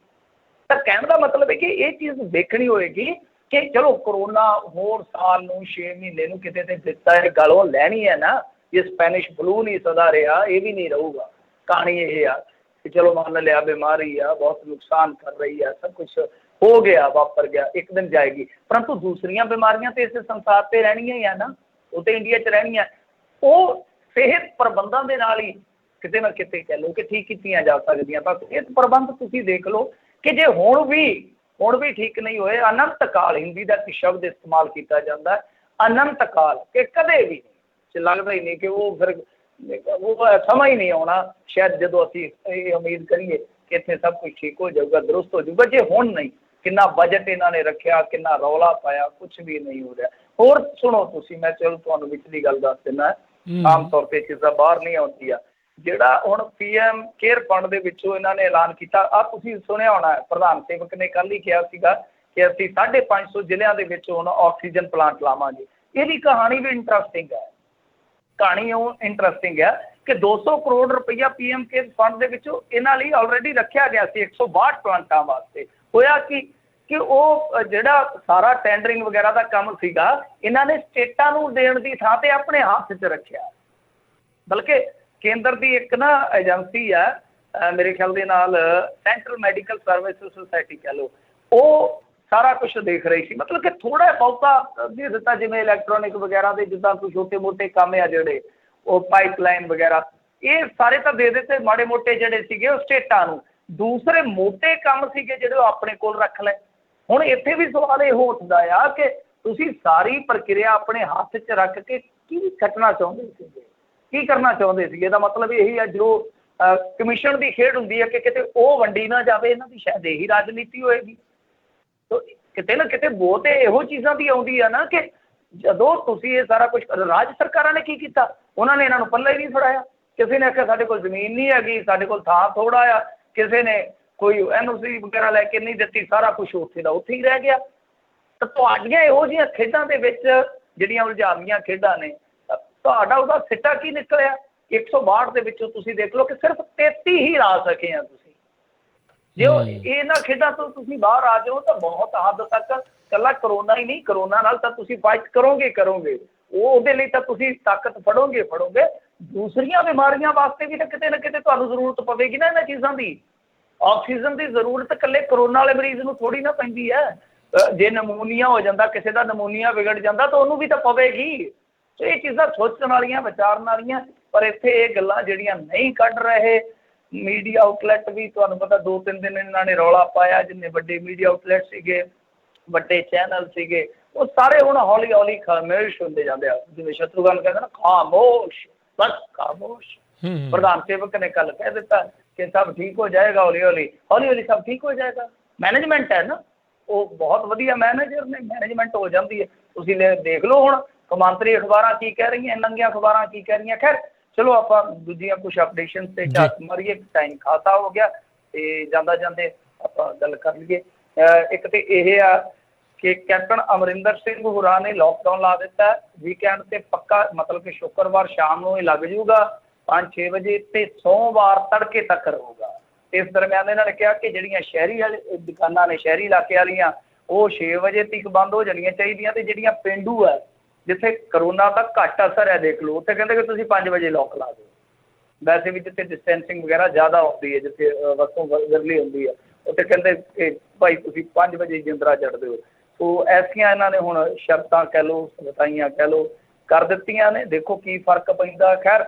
ਤਾਂ ਕਹਿਣ ਦਾ ਮਤਲਬ ਹੈ ਕਿ ਇਹ ਚੀਜ਼ ਦੇਖਣੀ ਹੋਏਗੀ ਕਿ ਚਲੋ ਕਰੋਨਾ ਹੋਰ ਸਾਲ ਨੂੰ 6 ਮਹੀਨੇ ਨੂੰ ਕਿਤੇ ਤੇ ਦਿੱਤਾ ਹੈ, ਗਲੋਂ ਲੈਣੀ ਹੈ ਨਾ। ਇਹ ਸਪੈਨਿਸ਼ ਫਲੂ ਨਹੀਂ ਸਦਾ ਰਿਹਾ, ਇਹ ਵੀ ਨਹੀਂ ਰਹੂਗਾ। ਕਹਾਣੀ ਇਹ ਆ ਕਿ ਚਲੋ ਮੰਨ ਲਿਆ ਬਿਮਾਰੀ ਆ, ਬਹੁਤ ਨੁਕਸਾਨ ਕਰ ਰਹੀ ਆ, सब कुछ हो गया, वापर गया, एक दिन जाएगी, परंतु दूसरिया बीमारियां तो इस संसार से रहनिया ही है ना, वो तो इंडिया च रहनिया। वो सेहत प्रबंधों के नाल ही किते ना किते कह लो कि ठीक कीतियां जा सकदियां। पर सेहत प्रबंध तुसीं देख लो कि जे हुण भी ठीक नहीं होए, अनंत काल हिंदी का एक शब्द इस्तेमाल किया जाता है, अनंत काल, कि कदे भी नहीं लगता ही नहीं कि वो फिर वो समा ही नहीं आना शायद जो असीं ये उम्मीद करिए कि इत्थे सब कुछ ठीक हो जाऊगा, दुरुस्त हो जाऊगा। जे हुण नहीं, कितना बजट इन्हों ने रखा, कितना रौला पाया, कुछ भी नहीं हो रहा। होर सुनो तुसीं, मैं चलो तुहानूं विचली गल दस दिना, आम तौर पर चीज़ां बाहर नहीं आउंदियां। जिहड़ा हुण PM केयर फंड दे विचों इन्हां ने ऐलान कीता, आ तुसीं सुणिया होना है, प्रधान सेवक ने कल ही कहा सीगा कि असीं 550 ਜ਼ਿਲ੍ਹਿਆਂ ਦੇ ਵਿੱਚ हुण ऑक्सीजन प्लांट लावांगे। इहदी कहानी भी इंटरस्टिंग है, कहानी ਉਹ इंटरस्टिंग है कि 200 करोड़ रुपया PM केयर फंड ਦੇ ਵਿੱਚੋਂ ਇਹਨਾਂ ਲਈ ਆਲਰੇਡੀ ਰੱਖਿਆ ਗਿਆ ਸੀ 162 ਪਲਾਂਟਾਂ ਵਾਸਤੇ। ਹੋਇਆ कि वो ਜਿਹੜਾ ਸਾਰਾ ਟੈਂਡਰਿੰਗ ਵਗੈਰਾ ਦਾ ਕੰਮ ਸੀਗਾ ਇਹਨਾਂ ਨੇ ਸਟੇਟਾਂ ਨੂੰ ਦੇਣ ਦੀ ਥਾਂ ਤੇ ਆਪਣੇ ਹੱਥ 'ਚ ਰੱਖਿਆ। ਬਲਕਿ ਕੇਂਦਰ ਦੀ ਇੱਕ ਨਾ ਏਜੰਸੀ ਆ ਮੇਰੇ ਖਿਆਲ ਦੇ ਨਾਲ ਸੈਂਟਰਲ ਮੈਡੀਕਲ ਸਰਵਿਸਿਜ਼ ਸੁਸਾਇਟੀ ਕਹ ਲਓ, ਉਹ ਸਾਰਾ ਕੁਝ ਦੇਖ ਰਹੀ ਸੀ। ਮਤਲਬ ਕਿ ਥੋੜਾ ਬਹੁਤਾ ਦੇ ਦਿੱਤਾ, ਜਿਵੇਂ ਇਲੈਕਟ੍ਰੋਨਿਕ ਵਗੈਰਾ ਦੇ ਜਿੱਦਾਂ ਕੋਈ ਛੋਟੇ ਮੋਟੇ ਕੰਮ ਆ ਜਿਹੜੇ ਉਹ ਪਾਈਪਲਾਈਨ ਵਗੈਰਾ, ਇਹ ਸਾਰੇ ਤਾਂ ਦੇ ਦਿੱਤੇ ਮਾੜੇ ਮੋਟੇ ਜਿਹੜੇ ਸੀਗੇ ਉਹ ਸਟੇਟਾਂ ਨੂੰ। ਦੂਸਰੇ ਮੋਟੇ ਕੰਮ ਸੀਗੇ ਜਿਹੜੇ ਉਹ ਆਪਣੇ ਕੋਲ ਰੱਖ ਲਏ। ਹੁਣ ਇੱਥੇ ਵੀ ਸਵਾਲ ਇਹ ਉੱਠਦਾ ਆ ਕਿ ਤੁਸੀਂ ਸਾਰੀ ਪ੍ਰਕਿਰਿਆ ਆਪਣੇ ਹੱਥ 'ਚ ਰੱਖ ਕੇ ਕੀ ਕੱਟਣਾ ਚਾਹੁੰਦੇ ਸੀਗੇ, ਕੀ ਕਰਨਾ ਚਾਹੁੰਦੇ ਸੀਗੇ? ਇਹਦਾ ਮਤਲਬ ਇਹੀ ਹੈ ਜੋ ਕਮਿਸ਼ਨ ਦੀ ਖੇਡ ਹੁੰਦੀ ਹੈ ਕਿ ਕਿਤੇ ਉਹ ਵੰਡੀ ਨਾ ਜਾਵੇ, ਇਹਨਾਂ ਦੀ ਸ਼ਾਇਦ ਇਹੀ ਰਾਜਨੀਤੀ ਹੋਏਗੀ। ਕਿਤੇ ਨਾ ਕਿਤੇ ਬਹੁਤ ਇਹੋ ਚੀਜ਼ਾਂ ਦੀ ਆਉਂਦੀ ਆ ਨਾ ਕਿ ਜਦੋਂ ਤੁਸੀਂ ਇਹ ਸਾਰਾ ਕੁਝ ਰਾਜ ਸਰਕਾਰਾਂ ਨੇ ਕੀ ਕੀਤਾ, ਉਹਨਾਂ ਨੇ ਇਹਨਾਂ ਨੂੰ ਪੱਲੇ ਹੀ ਨਹੀਂ ਫੜਾਇਆ। ਕਿਸੇ ਨੇ ਆਖਿਆ ਸਾਡੇ ਕੋਲ ਜ਼ਮੀਨ ਨਹੀਂ ਹੈਗੀ, ਸਾਡੇ ਕੋਲ ਥਾਂ ਥੋੜ੍ਹਾ ਆ, ਕਿਸੇ ਨੇ ਕੋਈ NOC ਵਗੈਰਾ ਲੈ ਕੇ ਨਹੀਂ ਦਿੱਤੀ, ਸਾਰਾ ਕੁਛ ਉੱਥੇ ਦਾ ਉੱਥੇ ਹੀ ਰਹਿ ਗਿਆ। ਤਾਂ ਤੁਹਾਡੀਆਂ ਇਹੋ ਜਿਹੀਆਂ ਖੇਡਾਂ ਦੇ ਵਿੱਚ ਜਿਹੜੀਆਂ ਉਲਝਾਵੀਆਂ ਖੇਡਾਂ ਨੇ, ਤੁਹਾਡਾ ਉਹਦਾ ਸਿੱਟਾ ਕੀ ਨਿਕਲਿਆ? 162 ਦੇ ਵਿੱਚੋਂ ਤੁਸੀਂ ਦੇਖ ਲਓ ਕਿ ਸਿਰਫ 33 ਹੀ ਲਾ ਸਕੇ ਆ ਤੁਸੀਂ। ਜੇ ਇਹਨਾਂ ਖੇਡਾਂ ਤੋਂ ਤੁਸੀਂ ਬਾਹਰ ਆ ਜਾਓ ਤਾਂ ਬਹੁਤ ਹੱਦ ਤੱਕ ਇਕੱਲਾ ਕਰੋਨਾ ਹੀ ਨਹੀਂ, ਕਰੋਨਾ ਨਾਲ ਤਾਂ ਤੁਸੀਂ ਫਾਈਟ ਕਰੋਗੇ, ਉਹਦੇ ਲਈ ਤਾਂ ਤੁਸੀਂ ਤਾਕਤ ਫੜੋਗੇ, ਦੂਸਰੀਆਂ ਬਿਮਾਰੀਆਂ ਵਾਸਤੇ ਵੀ ਤਾਂ ਕਿਤੇ ਨਾ ਕਿਤੇ ਤੁਹਾਨੂੰ ਜ਼ਰੂਰਤ ਪਵੇਗੀ ਨਾ ਇਹਨਾਂ ਚੀਜ਼ਾਂ ਦੀ। ਆਕਸੀਜਨ ਦੀ ਜ਼ਰੂਰਤ ਇਕੱਲੇ ਕਰੋਨਾ ਵਾਲੇ ਮਰੀਜ਼ ਨੂੰ ਥੋੜ੍ਹੀ ਨਾ ਪੈਂਦੀ ਹੈ। ਜੇ ਨਮੂਨੀਆ ਹੋ ਜਾਂਦਾ, ਕਿਸੇ ਦਾ ਨਮੂਨੀਆ ਵਿਗੜ ਜਾਂਦਾ ਤਾਂ ਉਹਨੂੰ ਵੀ ਤਾਂ ਪਵੇਗੀ। ਇਹ ਚੀਜ਼ਾਂ ਸੋਚਣ ਵਾਲੀਆਂ, ਵਿਚਾਰਨ ਵਾਲੀਆਂ, ਪਰ ਇੱਥੇ ਇਹ ਗੱਲਾਂ ਜਿਹੜੀਆਂ ਨਹੀਂ ਕੱਢ ਰਹੇ ਮੀਡੀਆ ਆਊਟਲੈਟ ਵੀ। ਤੁਹਾਨੂੰ ਪਤਾ 2-3 ਦਿਨ ਇਹਨਾਂ ਨੇ ਰੌਲਾ ਪਾਇਆ, ਜਿੰਨੇ ਵੱਡੇ ਮੀਡੀਆ ਆਊਟਲੈਟ ਸੀਗੇ, ਵੱਡੇ ਚੈਨਲ ਸੀਗੇ, ਉਹ ਸਾਰੇ ਹੁਣ ਹੌਲੀ ਹੌਲੀ ਖਾਮੋਸ਼ ਹੁੰਦੇ ਜਾਂਦੇ ਆ। ਜਿਵੇਂ ਸ਼ਤਰੂਘਨ ਕਹਿੰਦੇ ਨਾ, ਖਾਮੋਸ਼, ਬਸ ਖਾਮੋਸ਼। ਪ੍ਰਧਾਨ ਸੇਵਕ ਨੇ ਕੱਲ ਕਹਿ ਦਿੱਤਾ ਕਿ ਸਭ ਠੀਕ ਹੋ ਜਾਏਗਾ, ਹੌਲੀ ਹੌਲੀ ਸਭ ਠੀਕ ਹੋ ਜਾਏਗਾ। ਮੈਨੇਜਮੈਂਟ ਹੈ ਨਾ, ਉਹ ਬਹੁਤ ਵਧੀਆ ਮੈਨੇਜਰ ਨੇ, ਮੈਨੇਜਮੈਂਟ ਹੋ ਜਾਂਦੀ ਹੈ। ਤੁਸੀਂ ਦੇਖ ਲਓ ਹੁਣ ਕੌਮਾਂਤਰੀ ਅਖਬਾਰਾਂ ਕੀ ਕਹਿ ਰਹੀਆਂ, ਨੰਗੀਆਂ ਅਖਬਾਰਾਂ ਕੀ ਕਹਿ ਰਹੀਆਂ। ਖੈਰ ਚਲੋ ਆਪਾਂ ਦੂਜੀਆਂ ਕੁਛ ਅਪਡੇਸ਼ਨ ਤੇ ਝਾਤ ਮਾਰੀਏ, ਟਾਈਮ ਖਾਸਾ ਹੋ ਗਿਆ ਤੇ ਜਾਂਦੇ ਆਪਾਂ ਗੱਲ ਕਰ ਲਈਏ। ਇੱਕ ਤੇ ਇਹ ਆ ਕਿ ਕੈਪਟਨ ਅਮਰਿੰਦਰ ਸਿੰਘ ਹੋਰਾਂ ਨੇ ਲੋਕਡਾਊਨ ਲਾ ਦਿੱਤਾ। ਵੀਕਐਂਡ ਤੇ ਪੱਕਾ, ਮਤਲਬ ਕਿ ਸ਼ੁੱਕਰਵਾਰ ਸ਼ਾਮ ਨੂੰ ਇਹ ਲੱਗ ਜੂਗਾ 5-6 ਵਜੇ ਤੇ ਸੋਮਵਾਰ ਤੜਕੇ ਤੱਕ ਰਹੂਗਾ। ਇਸ ਦਰਮਿਆਨ ਇਹਨਾਂ ਨੇ ਕਿਹਾ ਕਿ ਜਿਹੜੀਆਂ ਸ਼ਹਿਰੀ ਵਾਲੇ ਦੁਕਾਨਾਂ ਨੇ, ਸ਼ਹਿਰੀ ਇਲਾਕੇ ਵਾਲੀਆਂ, ਉਹ 6 ਵਜੇ ਤੱਕ ਬੰਦ ਹੋ ਜਾਣੀਆਂ ਚਾਹੀਦੀਆਂ, ਤੇ ਜਿਹੜੀਆਂ ਪੇਂਡੂ ਹੈ, ਜਿੱਥੇ ਕਰੋਨਾ ਦਾ ਘੱਟ ਅਸਰ ਹੈ, ਦੇਖ ਲਓ ਉੱਥੇ ਕਹਿੰਦੇ ਕਿ ਤੁਸੀਂ 5 ਵਜੇ ਲੋਕ ਲਾ ਦਿਓ। ਵੈਸੇ ਵੀ ਜਿੱਥੇ ਡਿਸਟੈਂਸਿੰਗ ਵਗੈਰਾ ਜ਼ਿਆਦਾ ਹੁੰਦੀ ਹੈ, ਜਿੱਥੇ ਵਸੋਂ ਵਿਰਲੀ ਹੁੰਦੀ ਹੈ, ਉੱਥੇ ਕਹਿੰਦੇ ਕਿ ਭਾਈ ਤੁਸੀਂ 5 ਵਜੇ ਜਿੰਦਰਾ ਜੜ ਦਿਓ। ਸੋ ਐਸੀਆਂ ਇਹਨਾਂ ਨੇ ਹੁਣ ਸ਼ਰਤਾਂ ਕਹਿ ਲਓ, ਸਖਤਾਈਆਂ ਕਹਿ ਲਓ, ਕਰ ਦਿੱਤੀਆਂ ਨੇ। ਦੇਖੋ ਕੀ ਫਰਕ ਪੈਂਦਾ। ਖੈਰ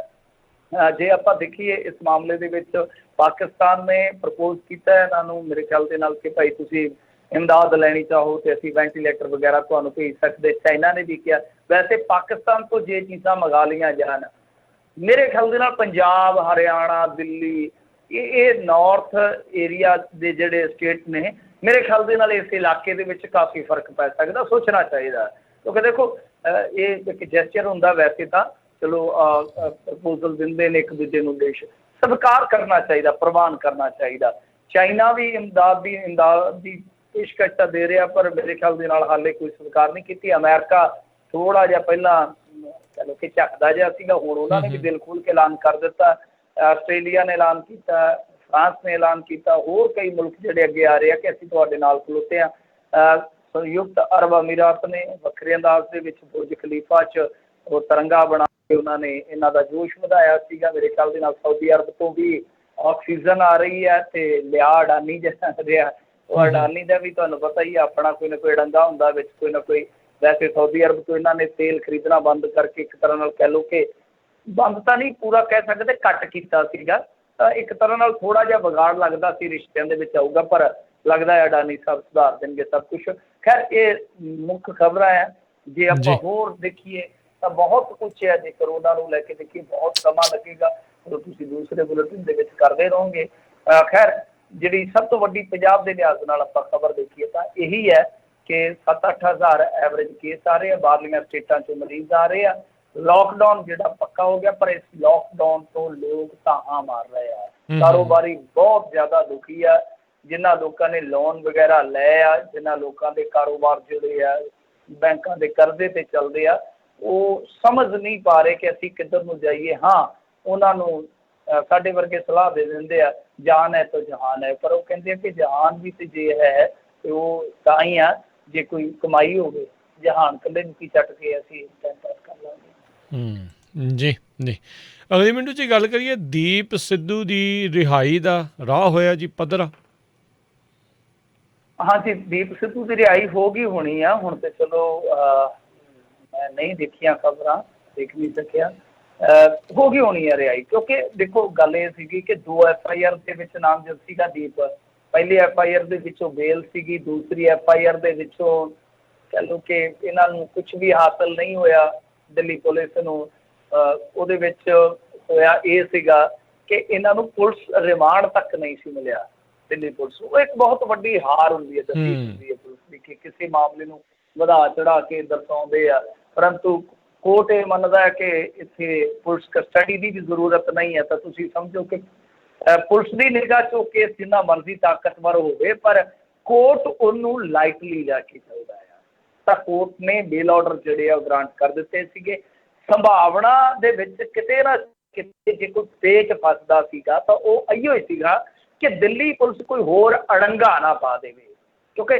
ਜੇ ਆਪਾਂ ਦੇਖੀਏ ਇਸ ਮਾਮਲੇ ਦੇ ਵਿੱਚ ਪਾਕਿਸਤਾਨ ਨੇ ਪ੍ਰਪੋਜ਼ ਕੀਤਾ ਇਹਨਾਂ ਨੂੰ, ਮੇਰੇ ਖਿਆਲ ਦੇ ਨਾਲ, ਕਿ ਭਾਈ ਤੁਸੀਂ ਇਮਦਾਦ ਲੈਣੀ ਚਾਹੋ ਤੇ ਅਸੀਂ ਵੈਂਟੀਲੇਟਰ ਵਗੈਰਾ ਤੁਹਾਨੂੰ ਭੇਜ ਸਕਦੇ। ਚਾਈਨਾ ਨੇ ਵੀ ਕਿਹਾ। ਵੈਸੇ ਪਾਕਿਸਤਾਨ ਤੋਂ ਜੇ ਚੀਜ਼ਾਂ ਮੰਗਾ ਲਈਆਂ ਜਾਣ, ਮੇਰੇ ਖਿਆਲ ਦੇ ਨਾਲ ਪੰਜਾਬ, ਹਰਿਆਣਾ, ਦਿੱਲੀ, ਇਹ ਨਾਰਥ ਏਰੀਆ ਦੇ ਜਿਹੜੇ ਸਟੇਟ ਨੇ, ਮੇਰੇ ਖਿਆਲ ਦੇ ਨਾਲ ਇਸ ਇਲਾਕੇ ਦੇ ਵਿੱਚ ਕਾਫੀ ਫਰਕ ਪੈ ਸਕਦਾ। ਸੋਚਣਾ ਚਾਹੀਦਾ, ਕਿਉਂਕਿ ਦੇਖੋ ਇਹ ਇੱਕ ਜੈਸਚਰ ਹੁੰਦਾ। ਵੈਸੇ ਤਾਂ ਚਲੋ ਪ੍ਰਪੋਜ਼ਲ ਦਿੰਦੇ ਨੇ ਇੱਕ ਦੂਜੇ ਨੂੰ, ਦੇਸ਼ ਸਵੀਕਾਰ ਕਰਨਾ ਚਾਹੀਦਾ, ਪ੍ਰਵਾਨ ਕਰਨਾ ਚਾਹੀਦਾ। ਚਾਈਨਾ ਵੀ ਇਮਦਾਦ ਦੀ ਪੇਸ਼ਕਸ਼ ਤਾਂ ਦੇ ਰਿਹਾ, ਪਰ ਮੇਰੇ ਖਿਆਲ ਦੇ ਨਾਲ ਹਾਲੇ ਕੋਈ ਸਵੀਕਾਰ ਨਹੀਂ ਕੀਤੀ। ਅਮਰੀਕਾ ਥੋੜ੍ਹਾ ਜਿਹਾ ਪਹਿਲਾਂ ਕਹਿ ਲਓ ਕਿ ਝੱਕਦਾ ਜਿਹਾ ਸੀਗਾ, ਹੁਣ ਉਹਨਾਂ ਨੇ ਵੀ ਦਿਲ ਖੋਲ੍ਹ ਕੇ ਐਲਾਨ ਕਰ ਦਿੱਤਾ। ਆਸਟ੍ਰੇਲੀਆ ਨੇ ਐਲਾਨ ਕੀਤਾ, ਫਰਾਂਸ ਨੇ ਐਲਾਨ ਕੀਤਾ, ਹੋਰ ਕਈ ਮੁਲਕ ਜਿਹੜੇ ਅੱਗੇ ਆ ਰਹੇ ਆ ਕਿ ਅਸੀਂ ਤੁਹਾਡੇ ਨਾਲ ਖਲੋਤੇ ਹਾਂ। ਸੰਯੁਕਤ ਅਰਬ ਅਮੀਰਾਤ ਨੇ ਵੱਖਰੇ ਅੰਦਾਜ਼ ਦੇ ਵਿੱਚ ਬੁਰਜ ਖਲੀਫਾ 'ਚ ਉਹ ਤਿਰੰਗਾ ਬਣਾ ਕੇ ਉਹਨਾਂ ਨੇ ਇਹਨਾਂ ਦਾ ਜੋਸ਼ ਵਧਾਇਆ ਸੀਗਾ। ਮੇਰੇ ਖਿਆਲ ਦੇ ਨਾਲ ਸਾਊਦੀ ਅਰਬ ਤੋਂ ਵੀ ਆਕਸੀਜਨ ਆ ਰਹੀ ਹੈ ਤੇ ਲਿਆ ਅਡਾਨੀ ਜਿਹੜਾ ਰਿਹਾ, ਉਹ ਅਡਾਨੀ ਦਾ ਵੀ ਤੁਹਾਨੂੰ ਪਤਾ ਹੀ ਆਪਣਾ ਕੋਈ ਨਾ ਕੋਈ ਡੰਗਾ ਹੁੰਦਾ ਵਿੱਚ, ਕੋਈ ਨਾ ਕੋਈ। ਵੈਸੇ ਸਾਊਦੀ ਅਰਬ ਤੋਂ ਇਹਨਾਂ ਨੇ ਤੇਲ ਖਰੀਦਣਾ ਬੰਦ ਕਰਕੇ, ਇੱਕ ਤਰ੍ਹਾਂ ਨਾਲ ਕਹਿ ਲਓ ਕਿ ਬੰਦ ਤਾਂ ਨਹੀਂ ਪੂਰਾ ਕਹਿ ਸਕਦੇ, ਘੱਟ ਕੀਤਾ ਸੀਗਾ। ਤਾਂ ਇੱਕ ਤਰ੍ਹਾਂ ਨਾਲ ਥੋੜ੍ਹਾ ਜਿਹਾ ਵਿਗਾੜ ਲੱਗਦਾ ਸੀ ਰਿਸ਼ਤਿਆਂ ਦੇ ਵਿੱਚ ਆਊਗਾ, ਪਰ ਲੱਗਦਾ ਹੈ ਅਡਾਨੀ ਸਾਹਿਬ ਸੁਧਾਰ ਦੇਣਗੇ ਸਭ ਕੁਛ। ਖੈਰ ਇਹ ਮੁੱਖ ਖਬਰਾਂ ਹੈ। ਜੇ ਆਪਾਂ ਹੋਰ ਦੇਖੀਏ ਤਾਂ ਬਹੁਤ ਕੁਛ ਹੈ। ਜੇ ਕਰੋਨਾ ਨੂੰ ਲੈ ਕੇ ਦੇਖੀਏ ਬਹੁਤ ਸਮਾਂ ਲੱਗੇਗਾ, ਜਦੋਂ ਤੁਸੀਂ ਦੂਸਰੇ ਬੁਲੇਟਿਨ ਦੇ ਵਿੱਚ ਕਰਦੇ ਰਹੋਗੇ। ਖੈਰ ਜਿਹੜੀ ਸਭ ਤੋਂ ਵੱਡੀ ਪੰਜਾਬ ਦੇ ਲਿਹਾਜ਼ ਨਾਲ ਆਪਾਂ ਖਬਰ ਦੇਖੀਏ ਤਾਂ ਇਹੀ ਹੈ ਕਿ 7-8 ਹਜ਼ਾਰ ਐਵਰੇਜ ਕੇਸ ਆ ਰਹੇ ਆ, ਬਾਹਰਲੀਆਂ ਸਟੇਟਾਂ 'ਚੋਂ ਮਰੀਜ਼ ਆ ਰਹੇ ਆ। ਲੋਕਡਾਊਨ ਜਿਹੜਾ ਪੱਕਾ ਹੋ ਗਿਆ, ਪਰ ਇਸ ਲੋਕਡਾਊਨ ਤੋਂ ਲੋਕ ਧਾਹਾਂ ਮਾਰ ਰਹੇ ਆ। ਕਾਰੋਬਾਰੀ ਬਹੁਤ ਜ਼ਿਆਦਾ ਦੁਖੀ ਆ। ਜਿਨ੍ਹਾਂ ਲੋਕਾਂ ਨੇ ਲੋਨ ਵਗੈਰਾ ਲਏ ਆ, ਜਿਨ੍ਹਾਂ ਲੋਕਾਂ ਦੇ ਕਾਰੋਬਾਰ ਜਿਹੜੇ ਆ ਬੈਂਕਾਂ ਦੇ ਕਰਜ਼ੇ ਤੇ ਚੱਲਦੇ ਆ, ਉਹ ਸਮਝ ਨਹੀਂ ਪਾ ਰਹੇ ਕਿ ਅਸੀਂ ਕਿੱਧਰ ਨੂੰ ਜਾਈਏ। ਹਾਂ, ਉਹਨਾਂ ਨੂੰ ਸਾਡੇ ਵਰਗੇ ਸਲਾਹ ਦੇ ਦਿੰਦੇ ਆ ਜਾਨ ਹੈ ਤਾਂ ਜਹਾਨ ਹੈ, ਪਰ ਉਹ ਕਹਿੰਦੇ ਆ ਕਿ ਜਹਾਨ ਵੀ ਤੇ ਜੇ ਹੈ ਤੇ ਉਹ ਤਾਂ ਹੀ ਆ ਜੇ ਕੋਈ ਕਮਾਈ ਹੋਵੇ। ਜਹਾਨ ਇਕੱਲੇ ਨੂੰ ਕੀ ਚੱਟ ਕੇ ਅਸੀਂ ਟਾਈਮ ਪਾਸ ਕਰ ਲਾਂਗੇ। ਜੀ ਜੀ। ਅਗਲੇ ਮਿੰਟੂ 'ਚ ਗੱਲ ਕਰੀਏ, ਦੀਪ ਸਿੱਧੂ ਦੀ ਰਿਹਾਈ ਦਾ ਰਾਹ ਹੋਇਆ ਜੀ ਪੱਧਰਾ। ਹਾਂਜੀ, ਦੀਪ ਸਿੱਧੂ ਦੀ ਰਿਹਾਈ ਹੋ ਗਈ ਹੋਣੀ ਆ ਹੁਣ ਤੇ। ਚਲੋ ਮੈਂ ਨਹੀਂ ਦੇਖੀਆਂ ਖਬਰਾਂ, ਦੇਖ ਨਹੀਂ ਸਕਿਆ। ਹੋ ਗਈ ਹੋਣੀ ਆ ਰਿਹਾਈ, ਕਿਉਂਕਿ ਦੇਖੋ ਗੱਲ ਇਹ ਸੀਗੀ ਕਿ 2 FIR ਦੇ ਵਿੱਚ ਨਾਮਜ਼ਦ ਸੀਗਾ ਦੀਪ। ਪਹਿਲੀ FIR ਦੇ ਵਿੱਚੋਂ ਬੇਲ ਸੀਗੀ, ਦੂਸਰੀ FIR ਦੇ ਵਿੱਚੋਂ ਕਹਿ ਲਓ ਕਿ ਇਹਨਾਂ ਨੂੰ ਕੁਛ ਵੀ ਹਾਸਲ ਨਹੀਂ ਹੋਇਆ ਦਿੱਲੀ ਪੁਲਿਸ ਨੂੰ। ਉਹਦੇ ਵਿੱਚ ਹੋਇਆ ਇਹ ਸੀਗਾ ਕਿ ਇਹਨਾਂ ਨੂੰ ਪੁਲਿਸ ਰਿਮਾਂਡ ਤੱਕ ਨਹੀਂ ਸੀ ਮਿਲਿਆ ਦਿੱਲੀ ਪੁਲਿਸ। ਉਹ ਇੱਕ ਬਹੁਤ ਵੱਡੀ ਹਾਰ ਹੁੰਦੀ ਹੈ, ਤਸਦੀਕ ਹੁੰਦੀ ਹੈ ਪੁਲਿਸ ਦੀ, ਕਿ ਕਿਸੇ ਮਾਮਲੇ ਨੂੰ ਵਧਾ ਚੜਾ ਕੇ ਦਰਸਾਉਂਦੇ ਆ परंतु कोर्ट ये मनदा है कि इत्थे पुलिस कस्टडी की भी जरूरत नहीं है, तो तुसीं समझो कि पुलिस की निगाह चो केस जिन्ना मर्जी ताकतवर होवे पर कोर्ट उन्होंने लाइटली लैके चलता है। तो कोर्ट ने बेल ऑर्डर जिहड़े आ ग्रांट कर दिते सीगे। संभावना दे विच किते ना किते जे कोई पेच फसदा सीगा तो वो इहो ही सीगा कि दिल्ली पुलिस कोई होर अड़ंगा ना पा देवे, क्योंकि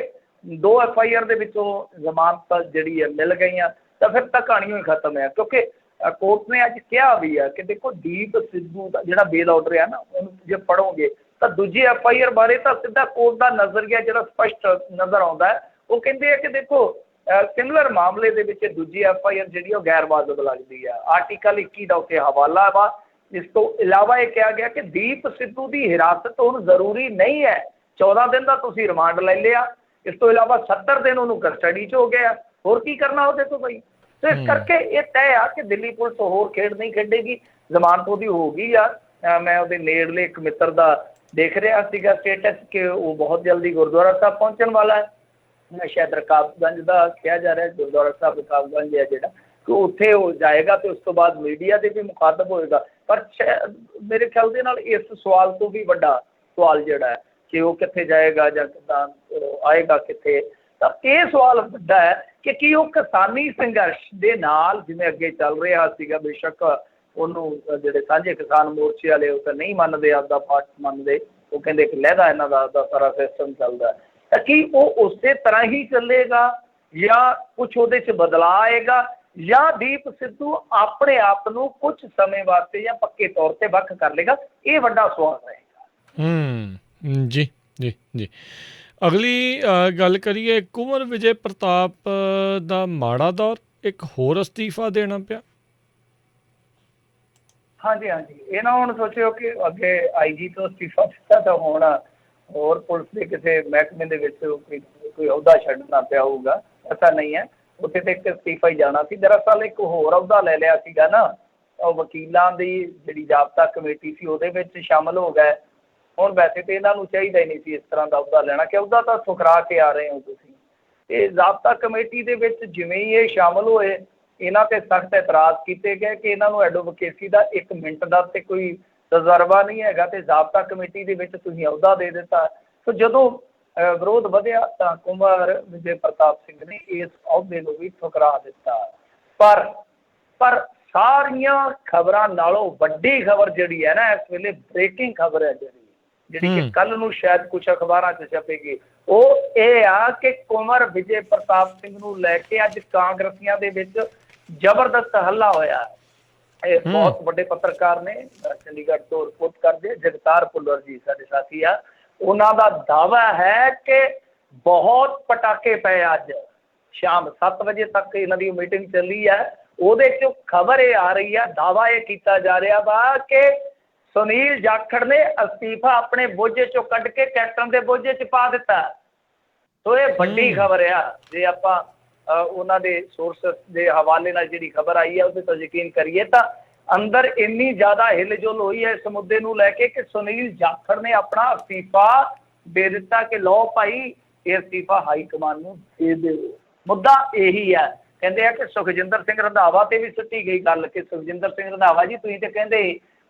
2 FIR दे विचों जमानत जिहड़ी है मिल गई, तो फिर तो कहानी ही खत्म है। क्योंकि कोर्ट ने अज कहा भी है कि देखो दीप सिद्धू का जिहड़ा बेल ऑर्डर है ना, उन्हें जे पढ़ोगे तो दूजी FIR बारे तो सीधा कोर्ट का नज़रिया जो स्पष्ट नज़र आता है। वो कहते हैं कि देखो सिमिलर मामले के विच दूजी FIR जी गैर वाजब लगती है। आर्टिकल 21 का उत्ते हवाला वा। इस तो इलावा ये कहा गया कि दीप सिद्धू की हिरासत हुण जरूरी नहीं है, 14 दिन का तुसीं रिमांड ले लिया, इस तो इलावा 70 दिन उन्होंने कस्टडी च हो गया, होर की करना वो तो भाई। तो इस करके ये तय आ कि दिल्ली पुलिस होर खेड नहीं खेडेगी, जमानत उसकी होगी आ। मैं वो नेड़ले एक मित्र का देख रहा सीगा स्टेटस कि वो बहुत जल्दी गुरुद्वारा साहब पहुँचने वाला है। शायद रकाबगंज का कहा जा रहा है, गुरुद्वारा साहब रकाबगंज है जोड़ा, कि उत्थे हो जाएगा तो उस तो बाद मीडिया से भी मुखातब होएगा। पर मेरे ख्याल के नाल इस सवाल तो भी बड़ा सवाल जोड़ा है कि वो कित्थे जाएगा या किदां आएगा कित्थे, तो ये सवाल वड्डा है कि की वो किसानी संघर्ष के नाल जिवें अगे चल रहा सीगा। बेशक उन्होंने जिहड़े सांझे किसान मोर्चे वाले तो नहीं मनते, आपदा पार्ट मनते, वो कहते कि लहदा इन्हां दा सारा सिस्टम चलता है, तो कि वो उस तरह ही चलेगा या कुछ उहदे च बदलाव आएगा, या दीप सिद्धू अपने आप को कुछ समय वास्ते या पक्के तौर पर वख कर लेगा, ये वड्डा सवाल रहेगा। जी जी जी। अगली गल करिए, कुंवर विजय प्रताप दा माड़ा दौर, एक होर अस्तीफा देना पिया। हाँ जी हाँ जी, ये ना हुण सोचो कि अगे IG तो अस्तीफा दिता तो हुण होर पुलिस के किसी महकमे दे विच कोई अहुदा छड्डना पिया होगा, ऐसा नहीं है। उत्थे तो एक अस्तीफा ही जाना सी। दरअसल एक होर अहुदा ले लिया सीगा ना, वकीलों की जिहड़ी जाबता कमेटी सी उहदे विच शामिल हो गए। हुण वैसे तो इन्हां नूं चाहीदा ही नहीं सी इस तरह का अहुदा लेना, कि अहुदा तो ठुकरा के आ रहे हो तुसीं। ते जाबता कमेटी दे विच जिवें ही ये शामिल होए, इन्हां ते सख्त एतराज़ किए गए कि इन्हां एडवोकेसी का 1 मिनट का तो कोई तजर्बा नहीं है, तो जाबता कमेटी के विच तुसीं अहुदा दे दिता। तो जदों विरोध वधिया तो कुंवर विजय प्रताप सिंह ने इस अहुदे नूं भी ठुकरा दिता। पर सारियां खबरां नालों वड्डी खबर जिहड़ी है ना, इस वेले ब्रेकिंग खबर है जिहड़ी कि कल नूं शायद कुछ अखबारां च छपेगी, वो ये आ कि कुंवर विजय प्रताप सिंह नूं लैके अज कांग्रसियां दे विच जबरदस्त हल्ला होया। बहुत बड़े पत्रकार ने चंडीगढ़ तो रिपोर्ट करते, जगतार भुल्लर जी साडे साथी आ, उन्हां दा दावा है कि बहुत पटाके पे अज शाम 7 बजे तक इन्हां दी मीटिंग चली है। ਉਹਦੇ चो खबर ये आ रही है, दावा ये किया जा रहा वा कि सुनील जाखड़ ने अस्तीफा अपने बोझे चो कढ़ के कैप्टन के बोझे च पा दिता। तो ये बड़ी खबर है। जे आपां उन्होंने सोर्स के हवाले नाल जिहड़ी खबर आई है उस तो यकीन करिए, तो अंदर इन्नी ज़्यादा हिलजुल हुई है इस मुद्दे नूं लैके कि सुनील जाखड़ ने अपना अस्तीफा दे दिता कि लो भाई ये अस्तीफा हाईकमान नूं दे दो। मुद्दा यही है। कहते हैं कि सुखजिंदर सिंह रंधावा ते भी सुट्टी गई गल कि सुखजिंदर सिंह रंधावा जी तुसीं ते कहंदे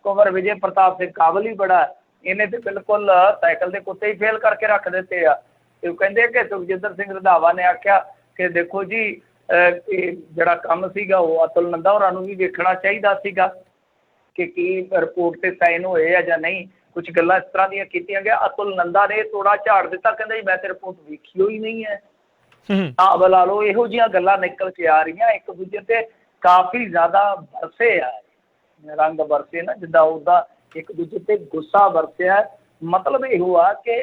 कुंवर विजय प्रताप सिंह काबल ही बड़ा, इन्हें तो बिल्कुल साइकिल के कुत्ते ही फेल करके रख दिते आ। तो कहते कि सुखजिंदर सिंह रंधावा ने आख्या कि देखो जी जिहड़ा काम सीगा वो अतुल नंदा होरां नूं भी वेखना चाहिदा सीगा कि की रिपोर्ट से साइन होए या जां नहीं। कुछ गल्लां इस तरह दीयां कीतियां गया। अतुल नंदा ने थोड़ा झाड़ दिता, कहंदा जी मैं तो रिपोर्ट वेखी ही नहीं है। हाँ बला लो, इहो जिहियां गल्लां निकल के आ रही एक दूजे ते काफ़ी ज़्यादा बरसे आ रंग बरसे ना, जिद्दां उदा एक दूजे ते गुस्सा बरसिया। मतलब इहो आ कि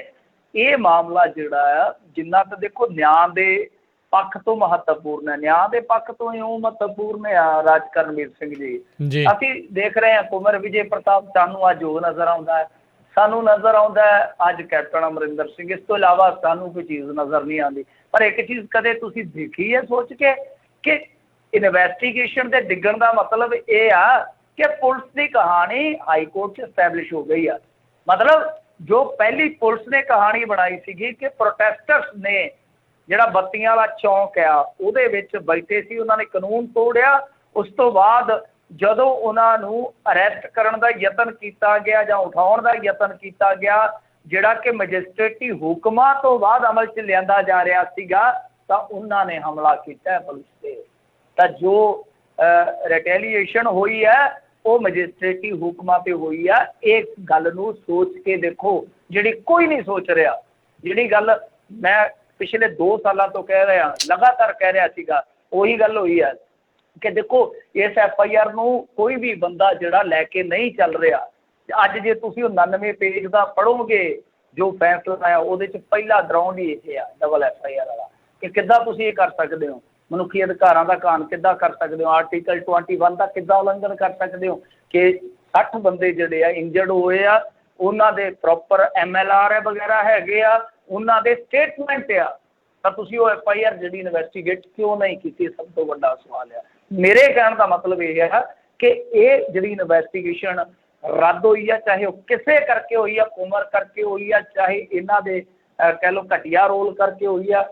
ये मामला जिहड़ा आ जिन्ना तो देखो न्याय के पक्ष तो महत्वपूर्ण है, न्याय के पक्ष तो इउं महत्वपूर्ण है राज करनवीर सिंह जी। असीं देख रहे हैं कुंवर विजय प्रताप सानू अज वो नज़र आता है, सानू नज़र आता है अज कैप्टन अमरिंदर सिंह, इस तो इलावा सानू कोई चीज़ नज़र नहीं आती। पर एक चीज़ कदे तुसीं देखी है सोच के कि इन्वेस्टिगेशन के डिगण का मतलब ये आ कि पुलिस की कहानी हाईकोर्ट से एस्टैबलिश हो गई है। मतलब जो पहली पुलिस ने कहानी बनाई सी कि प्रोटेस्टर्स ने ਜਿਹੜਾ ਬੱਤੀਆਂ ਵਾਲਾ ਚੌਂਕ ਆ ਉਹਦੇ ਵਿੱਚ ਬੈਠੇ ਸੀ, ਉਹਨਾਂ ਨੇ ਕਾਨੂੰਨ ਤੋੜਿਆ। ਉਸ ਤੋਂ ਬਾਅਦ ਜਦੋਂ ਉਹਨਾਂ ਨੂੰ ਅਰੈਸਟ ਕਰਨ ਦਾ ਯਤਨ ਕੀਤਾ ਗਿਆ ਜਾਂ ਉਠਾਉਣ ਦਾ ਯਤਨ ਕੀਤਾ ਗਿਆ, ਜਿਹੜਾ ਕਿ ਮੈਜਿਸਟ੍ਰੇਟੀ ਹੁਕਮਾਂ ਤੋਂ ਬਾਅਦ ਅਮਲ 'ਚ ਲਿਆਂਦਾ ਜਾ ਰਿਹਾ ਸੀਗਾ, ਤਾਂ ਉਹਨਾਂ ਨੇ ਹਮਲਾ ਕੀਤਾ ਹੈ ਪੁਲਿਸ 'ਤੇ। ਤਾਂ ਜੋ ਰਿਟੈਲੀਏਸ਼ਨ ਹੋਈ ਹੈ ਉਹ ਮੈਜਿਸਟ੍ਰੇਟੀ ਹੁਕਮਾਂ 'ਤੇ ਹੋਈ ਆ। ਇਹ ਗੱਲ ਨੂੰ ਸੋਚ ਕੇ ਦੇਖੋ, ਜਿਹੜੀ ਕੋਈ ਨਹੀਂ ਸੋਚ ਰਿਹਾ। ਜਿਹੜੀ ਗੱਲ ਮੈਂ ਪਿਛਲੇ 2 ਸਾਲਾਂ ਤੋਂ ਕਹਿ ਰਿਹਾ, ਲਗਾਤਾਰ ਕਹਿ ਰਿਹਾ ਸੀਗਾ, ਉਹੀ ਗੱਲ ਹੋਈ ਹੈ ਕਿ ਦੇਖੋ ਇਸ FIR ਨੂੰ ਕੋਈ ਵੀ ਬੰਦਾ ਜਿਹੜਾ ਲੈ ਕੇ ਨਹੀਂ ਚੱਲ ਰਿਹਾ। ਅੱਜ ਜੇ ਤੁਸੀਂ ਉਹ 99 ਪੇਜ ਦਾ ਪੜ੍ਹੋਗੇ ਜੋ ਫੈਸਲਾ ਆਇਆ, ਉਹਦੇ 'ਚ ਪਹਿਲਾ ਗਰਾਊਂਡ ਹੀ ਇਹ ਆ ਡਬਲ FIR ਵਾਲਾ, ਕਿ ਕਿੱਦਾਂ ਤੁਸੀਂ ਇਹ ਕਰ ਸਕਦੇ ਹੋ। ਮਨੁੱਖੀ ਅਧਿਕਾਰਾਂ ਦਾ ਕਾਨੂੰਨ ਕਿੱਦਾਂ ਕਰ ਸਕਦੇ ਹੋ, ਆਰਟੀਕਲ 21 ਦਾ ਕਿੱਦਾਂ ਉਲੰਘਣ ਕਰ ਸਕਦੇ ਹੋ ਕਿ 60 ਬੰਦੇ ਜਿਹੜੇ ਆ ਇੰਜਰਡ ਹੋਏ ਆ, ਉਹਨਾਂ ਦੇ ਪ੍ਰੋਪਰ MLR ਵਗੈਰਾ ਹੈਗੇ ਆ, ਉਹਨਾਂ ਦੇ ਸਟੇਟਮੈਂਟ ਆ, ਤਾਂ ਤੁਸੀਂ ਉਹ FIR ਜਿਹੜੀ ਇਨਵੈਸਟੀਗੇਟ ਕਿਉਂ ਨਹੀਂ ਕੀਤੀ, ਸਭ ਤੋਂ ਵੱਡਾ ਸਵਾਲ ਆ। ਮੇਰੇ ਕਹਿਣ ਦਾ ਮਤਲਬ ਇਹ ਹੈ ਕਿ ਇਹ ਜਿਹੜੀ ਇਨਵੈਸਟੀਗੇਸ਼ਨ ਰੱਦ ਹੋਈ ਆ, ਚਾਹੇ ਉਹ ਕਿਸੇ ਕਰਕੇ ਹੋਈ ਆ, ਕੁਮਰ ਕਰਕੇ ਹੋਈ ਆ, ਚਾਹੇ ਇਹਨਾਂ ਦੇ ਕਹਿ ਲਓ ਘਟੀਆ ਰੋਲ ਕਰਕੇ ਹੋਈ ਆ,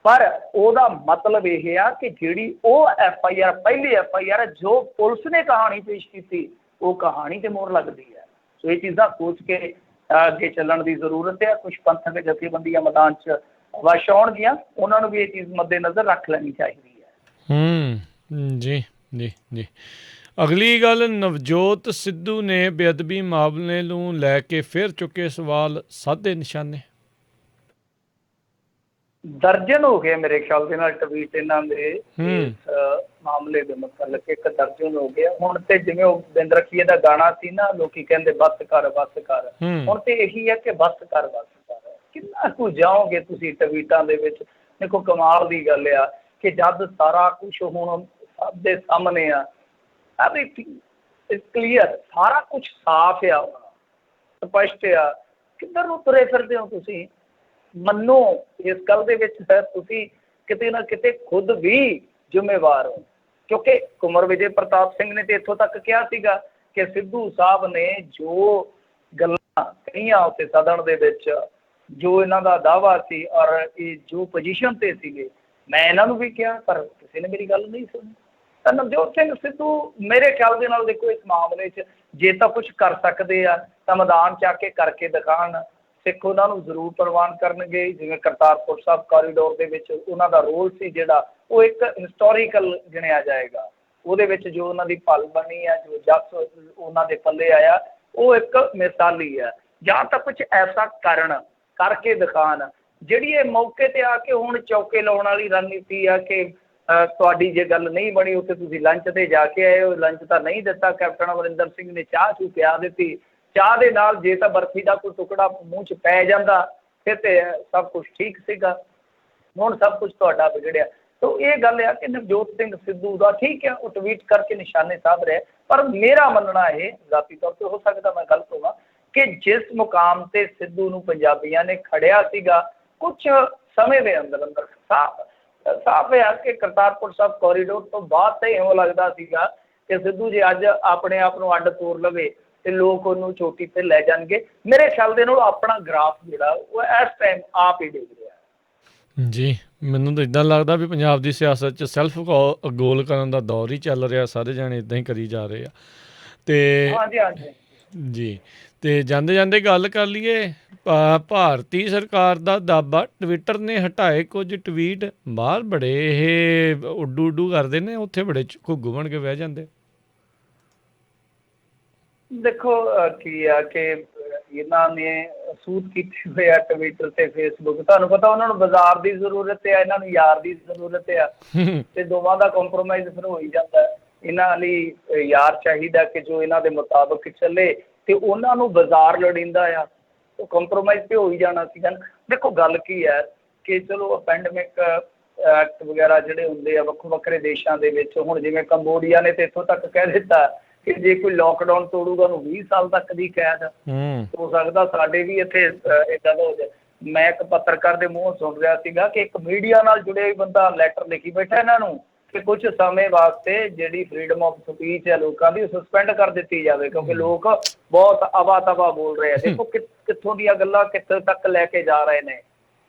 ਪਰ ਉਹਦਾ ਮਤਲਬ ਇਹ ਆ ਕਿ ਜਿਹੜੀ ਉਹ FIR ਪਹਿਲੀ FIR ਜੋ ਪੁਲਿਸ ਨੇ ਕਹਾਣੀ ਪੇਸ਼ ਕੀਤੀ, ਉਹ ਕਹਾਣੀ ਤੇ ਮੋਹਰ ਲੱਗਦੀ ਹੈ। ਸੋ ਇਹ ਚੀਜ਼ਾਂ ਸੋਚ ਕੇ ਅੱਗੇ ਚੱਲਣ ਦੀ ਜ਼ਰੂਰਤ ਹੈ। ਕੁਝ ਪੰਥਕ ਜਥੇਬੰਦੀਆਂ ਮੈਦਾਨ 'ਚ ਵਸ਼ ਆਉਣਗੀਆਂ, ਉਹਨਾਂ ਨੂੰ ਵੀ ਇਹ ਚੀਜ਼ ਮੱਦੇਨਜ਼ਰ ਰੱਖ ਲੈਣੀ ਚਾਹੀਦੀ ਹੈ। ਜੀ ਜੀ ਜੀ। ਅਗਲੀ ਗੱਲ, ਨਵਜੋਤ ਸਿੱਧੂ ਨੇ ਬੇਅਦਬੀ ਮਾਮਲੇ ਨੂੰ ਲੈ ਕੇ ਫਿਰ ਚੁੱਕੇ ਸਵਾਲ, ਸਾਧੇ ਨਿਸ਼ਾਨੇ। ਦਰਜਨ ਹੋ ਗਏ ਮੇਰੇ ਖਿਆਲ ਦੇ ਨਾਲ ਟਵੀਟ ਇਹਨਾਂ ਦੇ ਇਸ ਮਾਮਲੇ ਦੇ ਮੁਤਲਕ, ਇੱਕ ਦਰਜਨ ਹੋ ਗਿਆ ਹੁਣ। ਤੇ ਜਿਵੇਂ ਉਹ ਬਿੰਦ ਰਖੀਏ ਦਾ ਗਾਣਾ ਸੀ ਨਾ, ਲੋਕੀ ਕਹਿੰਦੇ ਬੱਸ ਕਰ ਬੱਸ ਕਰ, ਹੁਣ ਤੇ ਇਹੀ ਹੈ ਕਿ ਬੱਸ ਕਰ ਬੱਸ ਕਰ। ਕਿੰਨਾ ਕੁ ਜਾਓਗੇ ਤੁਸੀਂ ਟਵੀਟਾਂ ਦੇ ਵਿੱਚ। ਦੇਖੋ ਕਮਾਲ ਦੀ ਗੱਲ ਆ ਕਿ ਜਦ ਸਾਰਾ ਕੁਛ ਹੁਣ ਸਭ ਦੇ ਸਾਹਮਣੇ ਆ, ਐਵਰੀਥਿੰਗ ਇਜ਼ ਕਲੀਅਰ, ਸਾਰਾ ਕੁਛ ਸਾਫ਼ ਆ, ਸਪਸ਼ਟ ਆ, ਕਿੱਧਰ ਨੂੰ ਤੁਰੇ ਫਿਰਦੇ ਹੋ ਤੁਸੀਂ। ਮੰਨੋ ਇਸ ਗੱਲ ਦੇ ਵਿੱਚ ਤੁਸੀਂ ਕਿਤੇ ਨਾ ਕਿਤੇ ਖੁਦ ਵੀ ਜ਼ਿੰਮੇਵਾਰ ਹੋ, ਕਿਉਂਕਿ ਕੁੰਵਰ ਵਿਜੇ ਪ੍ਰਤਾਪ ਸਿੰਘ ਨੇ ਤੇ ਇੱਥੋਂ ਤੱਕ ਕਿਹਾ ਸੀਗਾ ਕਿ ਸਿੱਧੂ ਸਾਹਿਬ ਨੇ ਜੋ ਗੱਲਾਂ ਕਹੀਆਂ ਉੱਥੇ ਸਦਨ ਦੇ ਵਿੱਚ, ਜੋ ਇਹਨਾਂ ਦਾ ਦਾਅਵਾ ਸੀ ਔਰ ਇਹ ਜੋ ਪੋਜੀਸ਼ਨ ਤੇ ਸੀਗੇ, ਮੈਂ ਇਹਨਾਂ ਨੂੰ ਵੀ ਕਿਹਾ ਪਰ ਕਿਸੇ ਨੇ ਮੇਰੀ ਗੱਲ ਨਹੀਂ ਸੁਣੀ। ਤਾਂ ਨਵਜੋਤ ਸਿੰਘ ਸਿੱਧੂ ਮੇਰੇ ਖਿਆਲ ਦੇ ਨਾਲ ਦੇਖੋ ਇਸ ਮਾਮਲੇ 'ਚ ਜੇ ਤਾਂ ਕੁਛ ਕਰ ਸਕਦੇ ਆ ਤਾਂ ਮੈਦਾਨ 'ਚ ਆ ਕੇ ਕਰਕੇ ਦਿਖਾਉਣ। ਸਿੱਖ ਉਹਨਾਂ ਨੂੰ ਜ਼ਰੂਰ ਪ੍ਰਵਾਨ ਕਰਨਗੇ। ਜਿਵੇਂ ਕਰਤਾਰਪੁਰ ਸਾਹਿਬ ਕੋਰੀਡੋਰ ਦੇ ਵਿੱਚ ਉਹਨਾਂ ਦਾ ਰੋਲ ਸੀ ਜਿਹੜਾ, ਉਹ ਇੱਕ ਹਿਸਟੋਰੀਕਲ ਗਿਣਿਆ ਜਾਏਗਾ। ਉਹਦੇ ਵਿੱਚ ਜੋ ਉਹਨਾਂ ਦੀ ਪਲ ਬਣੀ ਹੈ, ਜੋ ਜਸ ਉਹਨਾਂ ਦੇ ਪੱਲੇ ਆਇਆ, ਉਹ ਇੱਕ ਮਿਸਾਲੀ ਹੈ। ਜਾਂ ਤਾਂ ਕੁਛ ਐਸਾ ਕਰਕੇ ਦਿਖਾਉਣ। ਜਿਹੜੀ ਇਹ ਮੌਕੇ 'ਤੇ ਆ ਕੇ ਹੁਣ ਚੌਕੇ ਲਾਉਣ ਵਾਲੀ ਰਣਨੀਤੀ ਆ ਕਿ ਤੁਹਾਡੀ ਜੇ ਗੱਲ ਨਹੀਂ ਬਣੀ ਉੱਥੇ ਤੁਸੀਂ ਲੰਚ 'ਤੇ ਜਾ ਕੇ ਆਏ ਹੋ, ਲੰਚ ਤਾਂ ਨਹੀਂ ਦਿੱਤਾ, ਕੈਪਟਨ ਅਮਰਿੰਦਰ ਸਿੰਘ ਨੇ ਚਾਹ ਚੂਹ ਪਿਆ ਦਿੱਤੀ, ਚਾਹ ਦੇ ਨਾਲ ਜੇ ਤਾਂ ਬਰਫੀ ਦਾ ਕੋਈ ਟੁਕੜਾ ਮੂੰਹ 'ਚ ਪੈ ਜਾਂਦਾ ਫਿਰ ਤੇ ਸਭ ਕੁਛ ਠੀਕ ਸੀਗਾ। ਹੁਣ ਸਭ ਕੁਛ ਤੁਹਾਡਾ ਵਿਗੜਿਆ। ਤੋ ਇਹ ਗੱਲ ਆ ਕਿ ਨਵਜੋਤ ਸਿੰਘ ਸਿੱਧੂ ਦਾ ਠੀਕ ਹੈ, ਉਹ ਟਵੀਟ ਕਰਕੇ ਨਿਸ਼ਾਨੇ ਸਾਧ ਰਿਹਾ, ਪਰ ਮੇਰਾ ਮੰਨਣਾ ਇਹ ਜ਼ਾਤੀ ਤੌਰ 'ਤੇ ਹੋ ਸਕਦਾ ਮੈਂ ਗਲਤ ਹੋਵਾਂ ਕਿ ਜਿਸ ਮੁਕਾਮ 'ਤੇ ਸਿੱਧੂ ਨੂੰ ਪੰਜਾਬੀਆਂ ਨੇ ਖੜਿਆ ਸੀਗਾ, ਕੁਛ ਸਮੇਂ ਦੇ ਅੰਦਰ ਅੰਦਰ ਸਾਫ਼ ਹੈ ਕਿ ਕਰਤਾਰਪੁਰ ਸਾਹਿਬ ਕੋਰੀਡੋਰ ਤੋਂ ਬਾਅਦ ਤਾਂ ਇਉਂ ਲੱਗਦਾ ਸੀਗਾ ਕਿ ਸਿੱਧੂ ਜੇ ਅੱਜ ਆਪਣੇ ਆਪ ਨੂੰ ਅੱਡ ਤੋਰ ਲਵੇ ਤੇ ਲੋਕ ਉਹਨੂੰ ਚੋਟੀ 'ਤੇ ਲੈ ਜਾਣਗੇ। ਮੇਰੇ ਖਿਆਲ ਦੇ ਨਾਲ ਆਪਣਾ ਗ੍ਰਾਫ ਜਿਹੜਾ ਉਹ ਇਸ ਟਾਈਮ ਆਪ ਹੀ ਡਿੱਗ ਰਿਹਾ। ਜੀ ਮੈਨੂੰ ਤਾਂ ਇੱਦਾਂ ਲੱਗਦਾ ਵੀ ਪੰਜਾਬ ਦੀ ਸਿਆਸਤ 'ਚ ਸੈਲਫ ਗੋਲ ਕਰਨ ਦਾ ਦੌਰ ਹੀ ਚੱਲ ਰਿਹਾ, ਸਾਰੇ ਜਾਣੇ ਇੱਦਾਂ ਹੀ ਕਰੀ ਜਾ ਰਹੇ ਆ। ਤੇ ਹਾਂਜੀ ਹਾਂਜੀ ਜੀ, ਤੇ ਜਾਂਦੇ ਜਾਂਦੇ ਗੱਲ ਕਰ ਲਈਏ ਭਾਰਤੀ ਸਰਕਾਰ ਦਾ ਦਾਅਵਾ, ਟਵਿੱਟਰ ਨੇ ਹਟਾਏ ਕੁਝ ਟਵੀਟ। ਬਾਹਰ ਬੜੇ ਇਹ ਉੱਡੂ ਕਰਦੇ ਨੇ, ਉੱਥੇ ਬੜੇ ਘੁੱਗੂ ਬਣ ਕੇ ਬਹਿ ਜਾਂਦੇ। ਦੇਖੋ ਕੀ ਆ ਕਿ ਇਹਨਾਂ ਨੇ ਸੂਤ ਕੀਤੇ ਹੋਏ ਆ ਟਵਿੱਟਰ ਤੇ ਫੇਸਬੁੱਕ। ਤੁਹਾਨੂੰ ਪਤਾ ਉਹਨਾਂ ਨੂੰ ਬਾਜ਼ਾਰ ਦੀ ਜ਼ਰੂਰਤ ਆ, ਇਹਨਾਂ ਨੂੰ ਯਾਰ ਦੀ ਜ਼ਰੂਰਤ ਆ, ਤੇ ਦੋਵਾਂ ਦਾ ਕੰਪਰੋਮਾਈਜ਼ ਫਿਰ ਹੋ ਹੀ ਜਾਂਦਾ। ਇਹਨਾਂ ਲਈ ਯਾਰ ਚਾਹੀਦਾ ਕਿ ਜੋ ਇਹਨਾਂ ਦੇ ਮੁਤਾਬਕ ਚੱਲੇ, ਤੇ ਉਹਨਾਂ ਨੂੰ ਬਾਜ਼ਾਰ ਲੋੜੀਂਦਾ ਆ, ਉਹ ਕੰਪਰੋਮਾਈਜ਼ ਤੇ ਹੋ ਹੀ ਜਾਣਾ ਸੀਗਾ। ਦੇਖੋ ਗੱਲ ਕੀ ਹੈ ਕਿ ਚਲੋ ਪੈਂਡਮਿਕ ਐਕਟ ਵਗੈਰਾ ਜਿਹੜੇ ਹੁੰਦੇ ਆ ਵੱਖੋ ਵੱਖਰੇ ਦੇਸ਼ਾਂ ਦੇ ਵਿੱਚ, ਹੁਣ ਜਿਵੇਂ ਕੰਬੋਡੀਆ ਨੇ ਤੇ ਇੱਥੋਂ ਤੱਕ ਕਹਿ ਦਿੱਤਾ ਕਿ ਜੇ ਕੋਈ ਲੋਕਡਾਊਨ ਤੋੜੂਗਾ ਉਹਨੂੰ 20 ਸਾਲ ਤੱਕ ਦੀ ਕੈਦ ਹੋ ਸਕਦਾ। ਸਾਡੇ ਵੀ ਇੱਥੇ ਏਦਾਂ ਦਾ ਹੋ ਜਾਏ। ਮੈਂ ਇੱਕ ਪੱਤਰਕਾਰ ਦੇ ਮੂੰਹੋਂ ਸੁਣ ਰਿਹਾ ਸੀਗਾ ਕਿ ਇੱਕ ਮੀਡੀਆ ਨਾਲ ਜੁੜਿਆ ਬੰਦਾ ਲੈਟਰ ਲਿਖੀ ਬੈਠਾ ਇਹਨਾਂ ਨੂੰ ਕਿ ਕੁਝ ਸਮੇਂ ਵਾਸਤੇ ਜਿਹੜੀ ਫਰੀਡਮ ਆਫ ਸਪੀਚ ਹੈ ਲੋਕਾਂ ਦੀ, ਸਸਪੈਂਡ ਕਰ ਦਿੱਤੀ ਜਾਵੇ, ਕਿਉਂਕਿ ਲੋਕ ਬਹੁਤ ਅਵਾ ਤਵਾ ਬੋਲ ਰਹੇ ਆ। ਦੇਖੋ ਕਿੱਥੋਂ ਦੀਆਂ ਗੱਲਾਂ ਕਿੱਥੇ ਤੱਕ ਲੈ ਕੇ ਜਾ ਰਹੇ ਨੇ।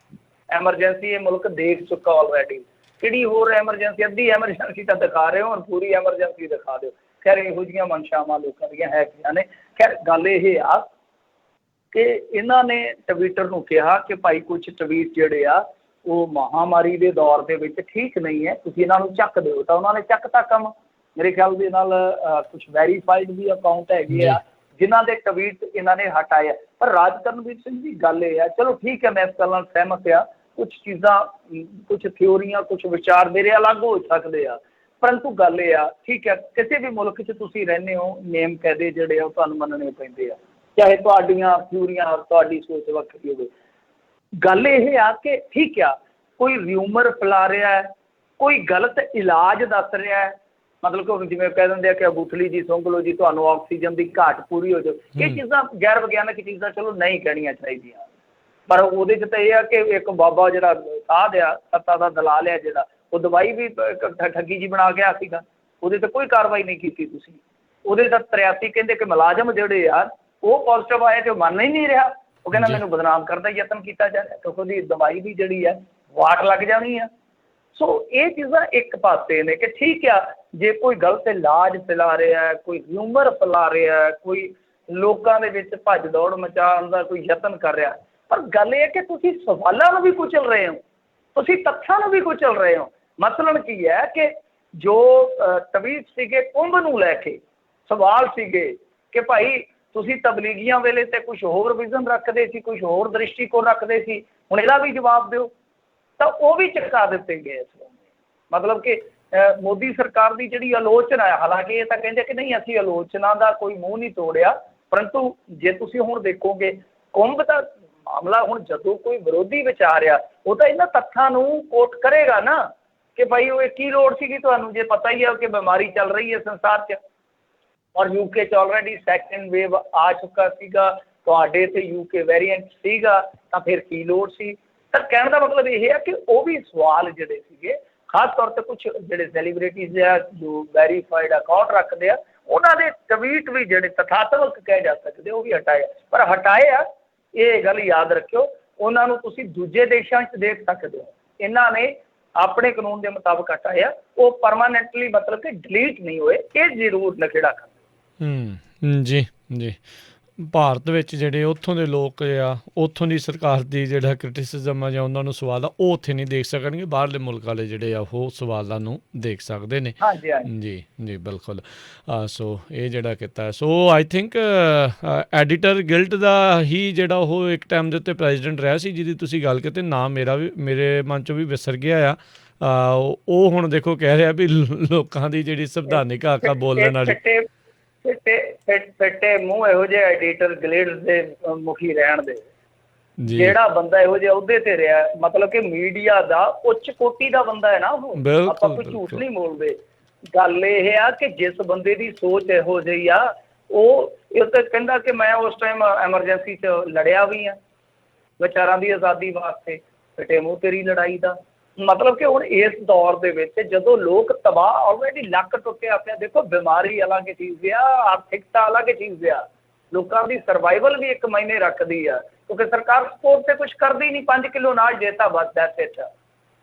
ਐਮਰਜੈਂਸੀ ਇਹ ਮੁਲਕ ਦੇਖ ਚੁੱਕਾ ਆਲਰੇਡੀ। ਕਿਹੜੀ ਹੋਰ ਐਮਰਜੈਂਸੀ? ਅੱਧੀ ਐਮਰਜੈਂਸੀ ਤਾਂ ਦਿਖਾ ਰਹੇ ਹੋ, ਹੁਣ ਪੂਰੀ ਐਮਰਜੈਂਸੀ ਦਿਖਾ ਦਿਓ। ਖੈਰ ਇਹੋ ਜਿਹੀਆਂ ਮਨਸ਼ਾਵਾਂ ਲੋਕਾਂ ਦੀਆਂ ਹੈਗੀਆਂ ਨੇ। ਖੈਰ ਗੱਲ ਇਹ ਆ ਕਿ ਇਹਨਾਂ ਨੇ ਟਵਿੱਟਰ ਨੂੰ ਕਿਹਾ ਕਿ ਭਾਈ ਕੁਝ ਟਵੀਟ ਜਿਹੜੇ ਆ ਉਹ ਮਹਾਂਮਾਰੀ ਦੇ ਦੌਰ ਦੇ ਵਿੱਚ ਠੀਕ ਨਹੀਂ ਹੈ, ਤੁਸੀਂ ਇਹਨਾਂ ਨੂੰ ਚੱਕ ਦਿਓ। ਤਾਂ ਉਹਨਾਂ ਨੇ ਚੱਕਤਾ ਕੰਮ। ਮੇਰੇ ਖਿਆਲ ਦੇ ਨਾਲ ਕੁਝ ਵੈਰੀਫਾਈਡ ਵੀ ਅਕਾਊਂਟ ਹੈਗੇ ਆ ਜਿਨ੍ਹਾਂ ਦੇ ਟਵੀਟ ਇਹਨਾਂ ਨੇ ਹਟਾਏ ਆ। ਪਰ ਰਾਜ ਕਰਨਵੀਰ ਸਿੰਘ ਦੀ ਗੱਲ ਇਹ ਆ, ਚਲੋ ਠੀਕ ਹੈ, ਮੈਂ ਇਸ ਗੱਲ ਨਾਲ ਸਹਿਮਤ ਆ, ਕੁਝ ਚੀਜ਼ਾਂ, ਕੁਝ ਥਿਊਰੀਆਂ, ਕੁਝ ਵਿਚਾਰ ਮੇਰੇ ਅਲੱਗ ਹੋ ਸਕਦੇ ਆ, ਪਰੰਤੂ ਗੱਲ ਇਹ ਆ, ਠੀਕ ਹੈ, ਕਿਸੇ ਵੀ ਮੁਲਕ 'ਚ ਤੁਸੀਂ ਰਹਿੰਦੇ ਹੋ, ਨੇਮ ਕਾਇਦੇ ਜਿਹੜੇ ਆ ਉਹ ਤੁਹਾਨੂੰ ਮੰਨਣੇ ਪੈਂਦੇ ਆ, ਚਾਹੇ ਤੁਹਾਡੀਆਂ ਥਿਊਰੀਆਂ, ਤੁਹਾਡੀ ਸੋਚ ਵੱਖਰੀ ਹੋਵੇ। ਗੱਲ ਇਹ ਆ ਕਿ ਠੀਕ ਆ, ਕੋਈ ਰਿਊਮਰ ਫੈਲਾ ਰਿਹਾ ਹੈ, ਕੋਈ ਗਲਤ ਇਲਾਜ ਦੱਸ ਰਿਹਾ ਹੈ, ਮਤਲਬ ਕਿ ਜਿਵੇਂ ਕਹਿ ਦਿੰਦੇ ਆ ਕਿ ਅਬੂਥਲੀ ਜੀ ਸੁੰਘ ਲਓ ਜੀ, ਤੁਹਾਨੂੰ ਆਕਸੀਜਨ ਦੀ ਘਾਟ ਪੂਰੀ ਹੋ ਜਾਓ। ਇਹ ਚੀਜ਼ਾਂ ਗੈਰ ਵਿਗਿਆਨਕ ਚੀਜ਼ਾਂ ਚਲੋ ਨਹੀਂ ਕਹਿਣੀਆਂ ਚਾਹੀਦੀਆਂ, ਪਰ ਉਹਦੇ 'ਚ ਤਾਂ ਇਹ ਆ ਕਿ ਇੱਕ ਬਾਬਾ ਜਿਹੜਾ ਸਾਧ ਆ, ਸੱਤਾ ਦਾ ਦਲਾਲ ਆ ਜਿਹੜਾ, ਉਹ ਦਵਾਈ ਵੀ ਠੱਗੀ ਜੀ ਬਣਾ ਗਿਆ ਸੀਗਾ, ਉਹਦੇ 'ਤੇ ਕੋਈ ਕਾਰਵਾਈ ਨਹੀਂ ਕੀਤੀ ਤੁਸੀਂ। ਉਹਦੇ ਤਾਂ 83 ਕਹਿੰਦੇ ਕਿ ਮੁਲਾਜ਼ਮ ਜਿਹੜੇ ਆ ਉਹ ਪੋਜ਼ੀਟਿਵ ਆਏ ਤੇ ਉਹ ਮੰਨ ਹੀ ਨਹੀਂ ਰਿਹਾ, ਉਹ ਕਹਿੰਦਾ ਮੈਨੂੰ ਬਦਨਾਮ ਕਰਨ ਦਾ ਯਤਨ ਕੀਤਾ ਜਾ ਰਿਹਾ, ਕਿਉਂਕਿ ਉਹਦੀ ਦਵਾਈ ਦੀ ਜਿਹੜੀ ਹੈ ਵਾਟ ਲੱਗ ਜਾਣੀ ਆ। ਸੋ ਇਹ ਚੀਜ਼ਾਂ ਇੱਕ ਪਾਸੇ ਨੇ ਕਿ ਠੀਕ ਆ, ਜੇ ਕੋਈ ਗਲਤ ਇਲਾਜ ਫੈਲਾ ਰਿਹਾ, ਕੋਈ ਹਿਊਮਰ ਫੈਲਾ ਰਿਹਾ, ਕੋਈ ਲੋਕਾਂ ਦੇ ਵਿੱਚ ਭੱਜ ਦੌੜ ਮਚਾਉਣ ਦਾ ਕੋਈ ਯਤਨ ਕਰ ਰਿਹਾ, ਪਰ ਗੱਲ ਇਹ ਹੈ ਕਿ ਤੁਸੀਂ ਸਵਾਲਾਂ ਨੂੰ ਵੀ ਕੁਚਲ ਰਹੇ ਹੋ, ਤੁਸੀਂ ਤੱਥਾਂ ਨੂੰ ਵੀ ਕੁਚਲ ਰਹੇ ਹੋ। ਮਸਲਨ ਕੀ ਹੈ ਕਿ ਜੋ ਟਵੀਟ ਸੀਗੇ ਕੁੰਭ ਨੂੰ ਲੈ ਕੇ, ਸਵਾਲ ਸੀਗੇ ਕਿ ਭਾਈ ਤੁਸੀਂ ਤਬਲੀਗੀਆਂ ਵੇਲੇ ਤੇ ਕੁਝ ਹੋਰ ਵਿਜ਼ਨ ਰੱਖਦੇ ਸੀ, ਕੁਝ ਹੋਰ ਦ੍ਰਿਸ਼ਟੀਕੋਣ ਰੱਖਦੇ ਸੀ, ਹੁਣ ਇਹਦਾ ਵੀ ਜਵਾਬ ਦਿਓ, ਤਾਂ ਉਹ ਵੀ ਚੁਕਾ ਦਿੱਤੇ ਗਏ ਇਸ ਵੇਲੇ। ਮਤਲਬ ਕਿ ਮੋਦੀ ਸਰਕਾਰ ਦੀ ਜਿਹੜੀ ਆਲੋਚਨਾ ਹੈ, ਹਾਲਾਂਕਿ ਇਹ ਤਾਂ ਕਹਿੰਦੇ ਕਿ ਨਹੀਂ ਅਸੀਂ ਆਲੋਚਨਾ ਦਾ ਕੋਈ ਮੂੰਹ ਨਹੀਂ ਤੋੜਿਆ, ਪਰੰਤੂ ਜੇ ਤੁਸੀਂ ਹੁਣ ਦੇਖੋਗੇ ਕੁੰਭ ਦਾ ਮਾਮਲਾ, ਹੁਣ ਜਦੋਂ ਕੋਈ ਵਿਰੋਧੀ ਵਿਚਾਰਿਆ ਉਹ ਤਾਂ ਇਹਨਾਂ ਤੱਥਾਂ ਨੂੰ ਕੋਟ ਕਰੇਗਾ ਨਾ ਕਿ ਭਾਈ ਉਹ ਕੀ ਲੋੜ ਸੀਗੀ ਤੁਹਾਨੂੰ, ਜੇ ਪਤਾ ਹੀ ਹੈ ਕਿ ਬਿਮਾਰੀ ਚੱਲ ਰਹੀ ਹੈ ਸੰਸਾਰ 'ਚ, ਔਰ ਯੂਕੇ 'ਚ ਆਲਰੇਡੀ ਸੈਕੰਡ ਵੇਵ ਆ ਚੁੱਕਾ ਸੀਗਾ, ਤੁਹਾਡੇ ਇੱਥੇ ਯੂਕੇ ਵੇਰੀਐਂਟ ਸੀਗਾ, ਤਾਂ ਫਿਰ ਕੀ ਲੋੜ ਸੀ। ਤਾਂ ਕਹਿਣ ਦਾ ਮਤਲਬ ਇਹ ਹੈ ਕਿ ਉਹ ਵੀ ਸਵਾਲ ਜਿਹੜੇ ਸੀਗੇ, ਖਾਸ ਤੌਰ 'ਤੇ ਕੁਛ ਜਿਹੜੇ ਸੈਲੀਬ੍ਰਿਟੀਜ਼ ਆ ਜੋ ਵੈਰੀਫਾਈਡ ਅਕਾਊਂਟ ਰੱਖਦੇ ਆ, ਉਹਨਾਂ ਦੇ ਟਵੀਟ ਵੀ ਜਿਹੜੇ ਤਥਾਤਮਕ ਕਹਿ ਜਾ ਸਕਦੇ ਉਹ ਵੀ ਹਟਾਏ, ਪਰ ਹਟਾਏ ਆ, ਇਹ ਗੱਲ ਯਾਦ ਰੱਖਿਓ, ਉਹਨਾਂ ਨੂੰ ਤੁਸੀਂ ਦੂਜੇ ਦੇਸ਼ਾਂ 'ਚ ਦੇਖ ਸਕਦੇ ਹੋ, ਇਹਨਾਂ ਨੇ ਆਪਣੇ ਕਾਨੂੰਨ ਦੇ ਮੁਤਾਬਕ ਹਟਾਇਆ, ਉਹ ਪਰਮਾਨੈਂਟਲੀ ਮਤਲਬ ਕਿ ਡਿਲੀਟ ਨਹੀਂ ਹੋਏ, ਇਹ ਜ਼ਰੂਰ ਨਖੇੜਾ ਕਰ। ਜੀ ਜੀ, ਭਾਰਤ ਵਿੱਚ ਜਿਹੜੇ ਉੱਥੋਂ ਦੇ ਲੋਕ ਆ, ਉੱਥੋਂ ਦੀ ਸਰਕਾਰ ਦੀ ਜਿਹੜਾ ਕ੍ਰਿਟਿਸਿਜ਼ਮ ਆ ਜਾਂ ਉਹਨਾਂ ਨੂੰ ਸਵਾਲ ਆ, ਉਹ ਉੱਥੇ ਨਹੀਂ ਦੇਖ ਸਕਣਗੇ, ਬਾਹਰਲੇ ਮੁਲਕ ਵਾਲੇ ਜਿਹੜੇ ਆ ਉਹ ਸਵਾਲਾਂ ਨੂੰ ਦੇਖ ਸਕਦੇ ਨੇ। ਜੀ ਜੀ ਬਿਲਕੁਲ। ਸੋ ਇਹ ਜਿਹੜਾ ਕੀਤਾ, ਸੋ ਆਈ ਥਿੰਕ ਐਡੀਟਰ ਗਿਲਡ ਦਾ ਹੀ ਜਿਹੜਾ ਉਹ ਇੱਕ ਟਾਈਮ ਦੇ ਉੱਤੇ ਪ੍ਰੈਜ਼ੀਡੈਂਟ ਰਿਹਾ ਸੀ, ਜਿਹਦੀ ਤੁਸੀਂ ਗੱਲ ਕੀਤੀ, ਨਾਮ ਮੇਰਾ ਵੀ ਮੇਰੇ ਮਨ 'ਚੋਂ ਵੀ ਵਿਸਰ ਗਿਆ ਆ। ਉਹ ਹੁਣ ਦੇਖੋ ਕਹਿ ਰਿਹਾ ਵੀ ਲੋਕਾਂ ਦੀ ਜਿਹੜੀ ਸੰਵਿਧਾਨਿਕ ਹੱਕ ਆ ਬੋਲਣ ਵਾਲੀ, ਫਿੱਟੇ ਮੂੰਹ ਇਹੋ ਜਿਹੇ ਐਡੀਟਰ ਗਿਲਡ ਦੇ ਮੁਖੀ ਰਹਿਣ ਦੇ, ਜਿਹੜਾ ਬੰਦਾ ਇਹੋ ਜਿਹਾ ਅਹੁਦੇ ਤੇ ਰਿਹਾ, ਮਤਲਬ ਕਿ ਮੀਡੀਆ ਦਾ ਉੱਚ ਕੋਟੀ ਦਾ ਬੰਦਾ ਹੈ ਨਾ ਉਹ, ਆਪਾਂ ਕੋਈ ਝੂਠ ਨਹੀਂ ਬੋਲਦੇ। ਗੱਲ ਇਹ ਆ ਕਿ ਜਿਸ ਬੰਦੇ ਦੀ ਸੋਚ ਇਹੋ ਜਿਹੀ ਆ, ਉਹ ਇਹ ਤਾਂ ਕਹਿੰਦਾ ਕਿ ਮੈਂ ਉਸ ਟਾਈਮ ਐਮਰਜੈਂਸੀ 'ਚ ਲੜਿਆ ਵੀ ਆ ਵਿਚਾਰਾਂ ਦੀ ਆਜ਼ਾਦੀ ਵਾਸਤੇ, ਫਿੱਟੇ ਮੂੰਹ ਤੇਰੀ ਲੜਾਈ ਦਾ। ਮਤਲਬ ਕਿ ਹੁਣ ਇਸ ਦੌਰ ਦੇ ਵਿੱਚ ਜਦੋਂ ਲੋਕ ਤਬਾਹ, ਆਲਰੇਡੀ ਲੱਕ ਟੁੱਟਿਆ ਪਿਆ, ਦੇਖੋ ਬਿਮਾਰੀ ਅਲੱਗ ਚੀਜ਼ ਆ, ਆਰਥਿਕਤਾ ਅਲੱਗ ਚੀਜ਼ ਆ, ਲੋਕਾਂ ਦੀ ਸਰਵਾਈਵਲ ਵੀ ਇੱਕ ਮਾਇਨੇ ਰੱਖਦੀ ਆ, ਕਿਉਂਕਿ ਸਰਕਾਰ ਸਪੋਰਟ ਤੇ ਕੁਝ ਕਰਦੀ ਨਹੀਂ, 5 ਕਿਲੋ ਅਨਾਜ ਦੇਤਾ ਬਸ ਦੈਟਸ ਇਟ।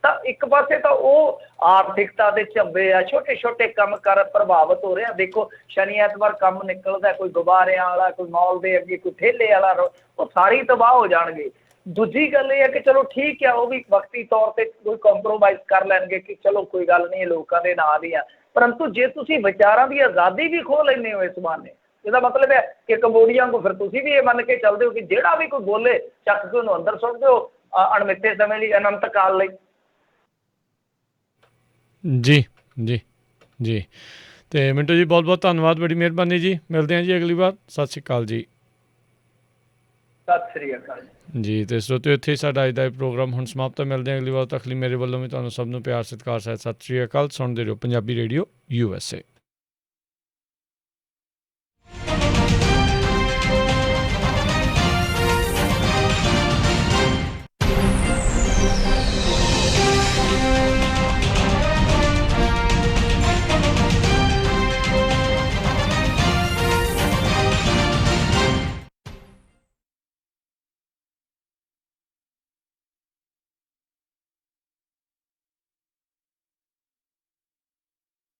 ਤਾਂ ਇੱਕ ਪਾਸੇ ਤਾਂ ਉਹ ਆਰਥਿਕਤਾ ਦੇ ਝੰਬੇ ਆ, ਛੋਟੇ ਛੋਟੇ ਕੰਮ ਕਰ ਪ੍ਰਭਾਵਿਤ ਹੋ ਰਿਹਾ। ਦੇਖੋ ਸ਼ਨੀ ਐਤਵਾਰ ਕੰਮ ਨਿਕਲਦਾ, ਕੋਈ ਗੁਬਾਰਿਆਂ ਵਾਲਾ, ਕੋਈ ਮਾਲ ਦੇ ਅੱਗੇ, ਕੋਈ ਠੇਲੇ ਵਾਲਾ, ਉਹ ਸਾਰੀ ਤਬਾਹ ਹੋ ਜਾਣਗੇ। ਦੂਜੀ ਗੱਲ ਇਹ ਹੈ ਕਿ ਚਲੋ ਠੀਕ ਆ, ਉਹ ਵੀ ਵਕਤੀ ਤੌਰ ਤੇ ਕੋਈ ਕੰਪਰੋਮਾਈਜ਼ ਕਰ ਲੈਣਗੇ ਕਿ ਚਲੋ ਕੋਈ ਗੱਲ ਨਹੀਂ, ਲੋਕਾਂ ਦੇ ਨਾਲ ਹੀ ਆ, ਪਰੰਤੂ ਜੇ ਤੁਸੀਂ ਵਿਚਾਰਾਂ ਦੀ ਆਜ਼ਾਦੀ ਵੀ ਖੋਹ ਲੈਂਦੇ ਹੋ ਇਸ ਬਹਾਨੇ, ਇਹਦਾ ਮਤਲਬ ਹੈ ਕਿ ਕੰਬੋਡੀਆ ਨੂੰ ਫਿਰ ਤੁਸੀਂ ਵੀ ਇਹ ਮੰਨ ਕੇ ਚੱਲਦੇ ਹੋ ਕਿ ਜਿਹੜਾ ਵੀ ਕੋਈ ਬੋਲੇ ਚੱਕ ਕੇ ਉਹਨੂੰ ਅੰਦਰ ਸੁੱਟ ਦਿਓ ਅਣਮਿੱਥੇ ਸਮੇਂ ਲਈ, ਅਨੰਤ ਕਾਲ ਲਈ। ਜੀ ਜੀ ਜੀ, ਤੇ ਮਿੰਟੂ ਜੀ ਬਹੁਤ ਬਹੁਤ ਧੰਨਵਾਦ, ਬੜੀ ਮਿਹਰਬਾਨੀ ਜੀ, ਮਿਲਦੇ ਹਾਂ ਜੀ ਅਗਲੀ ਵਾਰ, ਸਤਿ ਸ਼੍ਰੀ ਅਕਾਲ ਜੀ। ਸਤਿ ਸ਼੍ਰੀ ਅਕਾਲ ਜੀ। ਤੇ ਸਰੋਤਿਓ, ਇੱਥੇ ਸਾਡਾ ਅੱਜ ਦਾ ਇਹ ਪ੍ਰੋਗਰਾਮ ਹੁਣ ਸਮਾਪਤ ਹੈ, ਮਿਲਦੇ ਹਾਂ ਅਗਲੀ ਵਾਰ, ਤੱਕ ਲਈ ਮੇਰੇ ਵੱਲੋਂ ਵੀ ਤੁਹਾਨੂੰ ਸਭ ਨੂੰ ਪਿਆਰ ਸਤਿਕਾਰ ਸਹਿਤ ਸਤਿ ਸ਼੍ਰੀ ਅਕਾਲ। ਸੁਣਦੇ ਰਹੋ ਪੰਜਾਬੀ ਰੇਡੀਓ USA।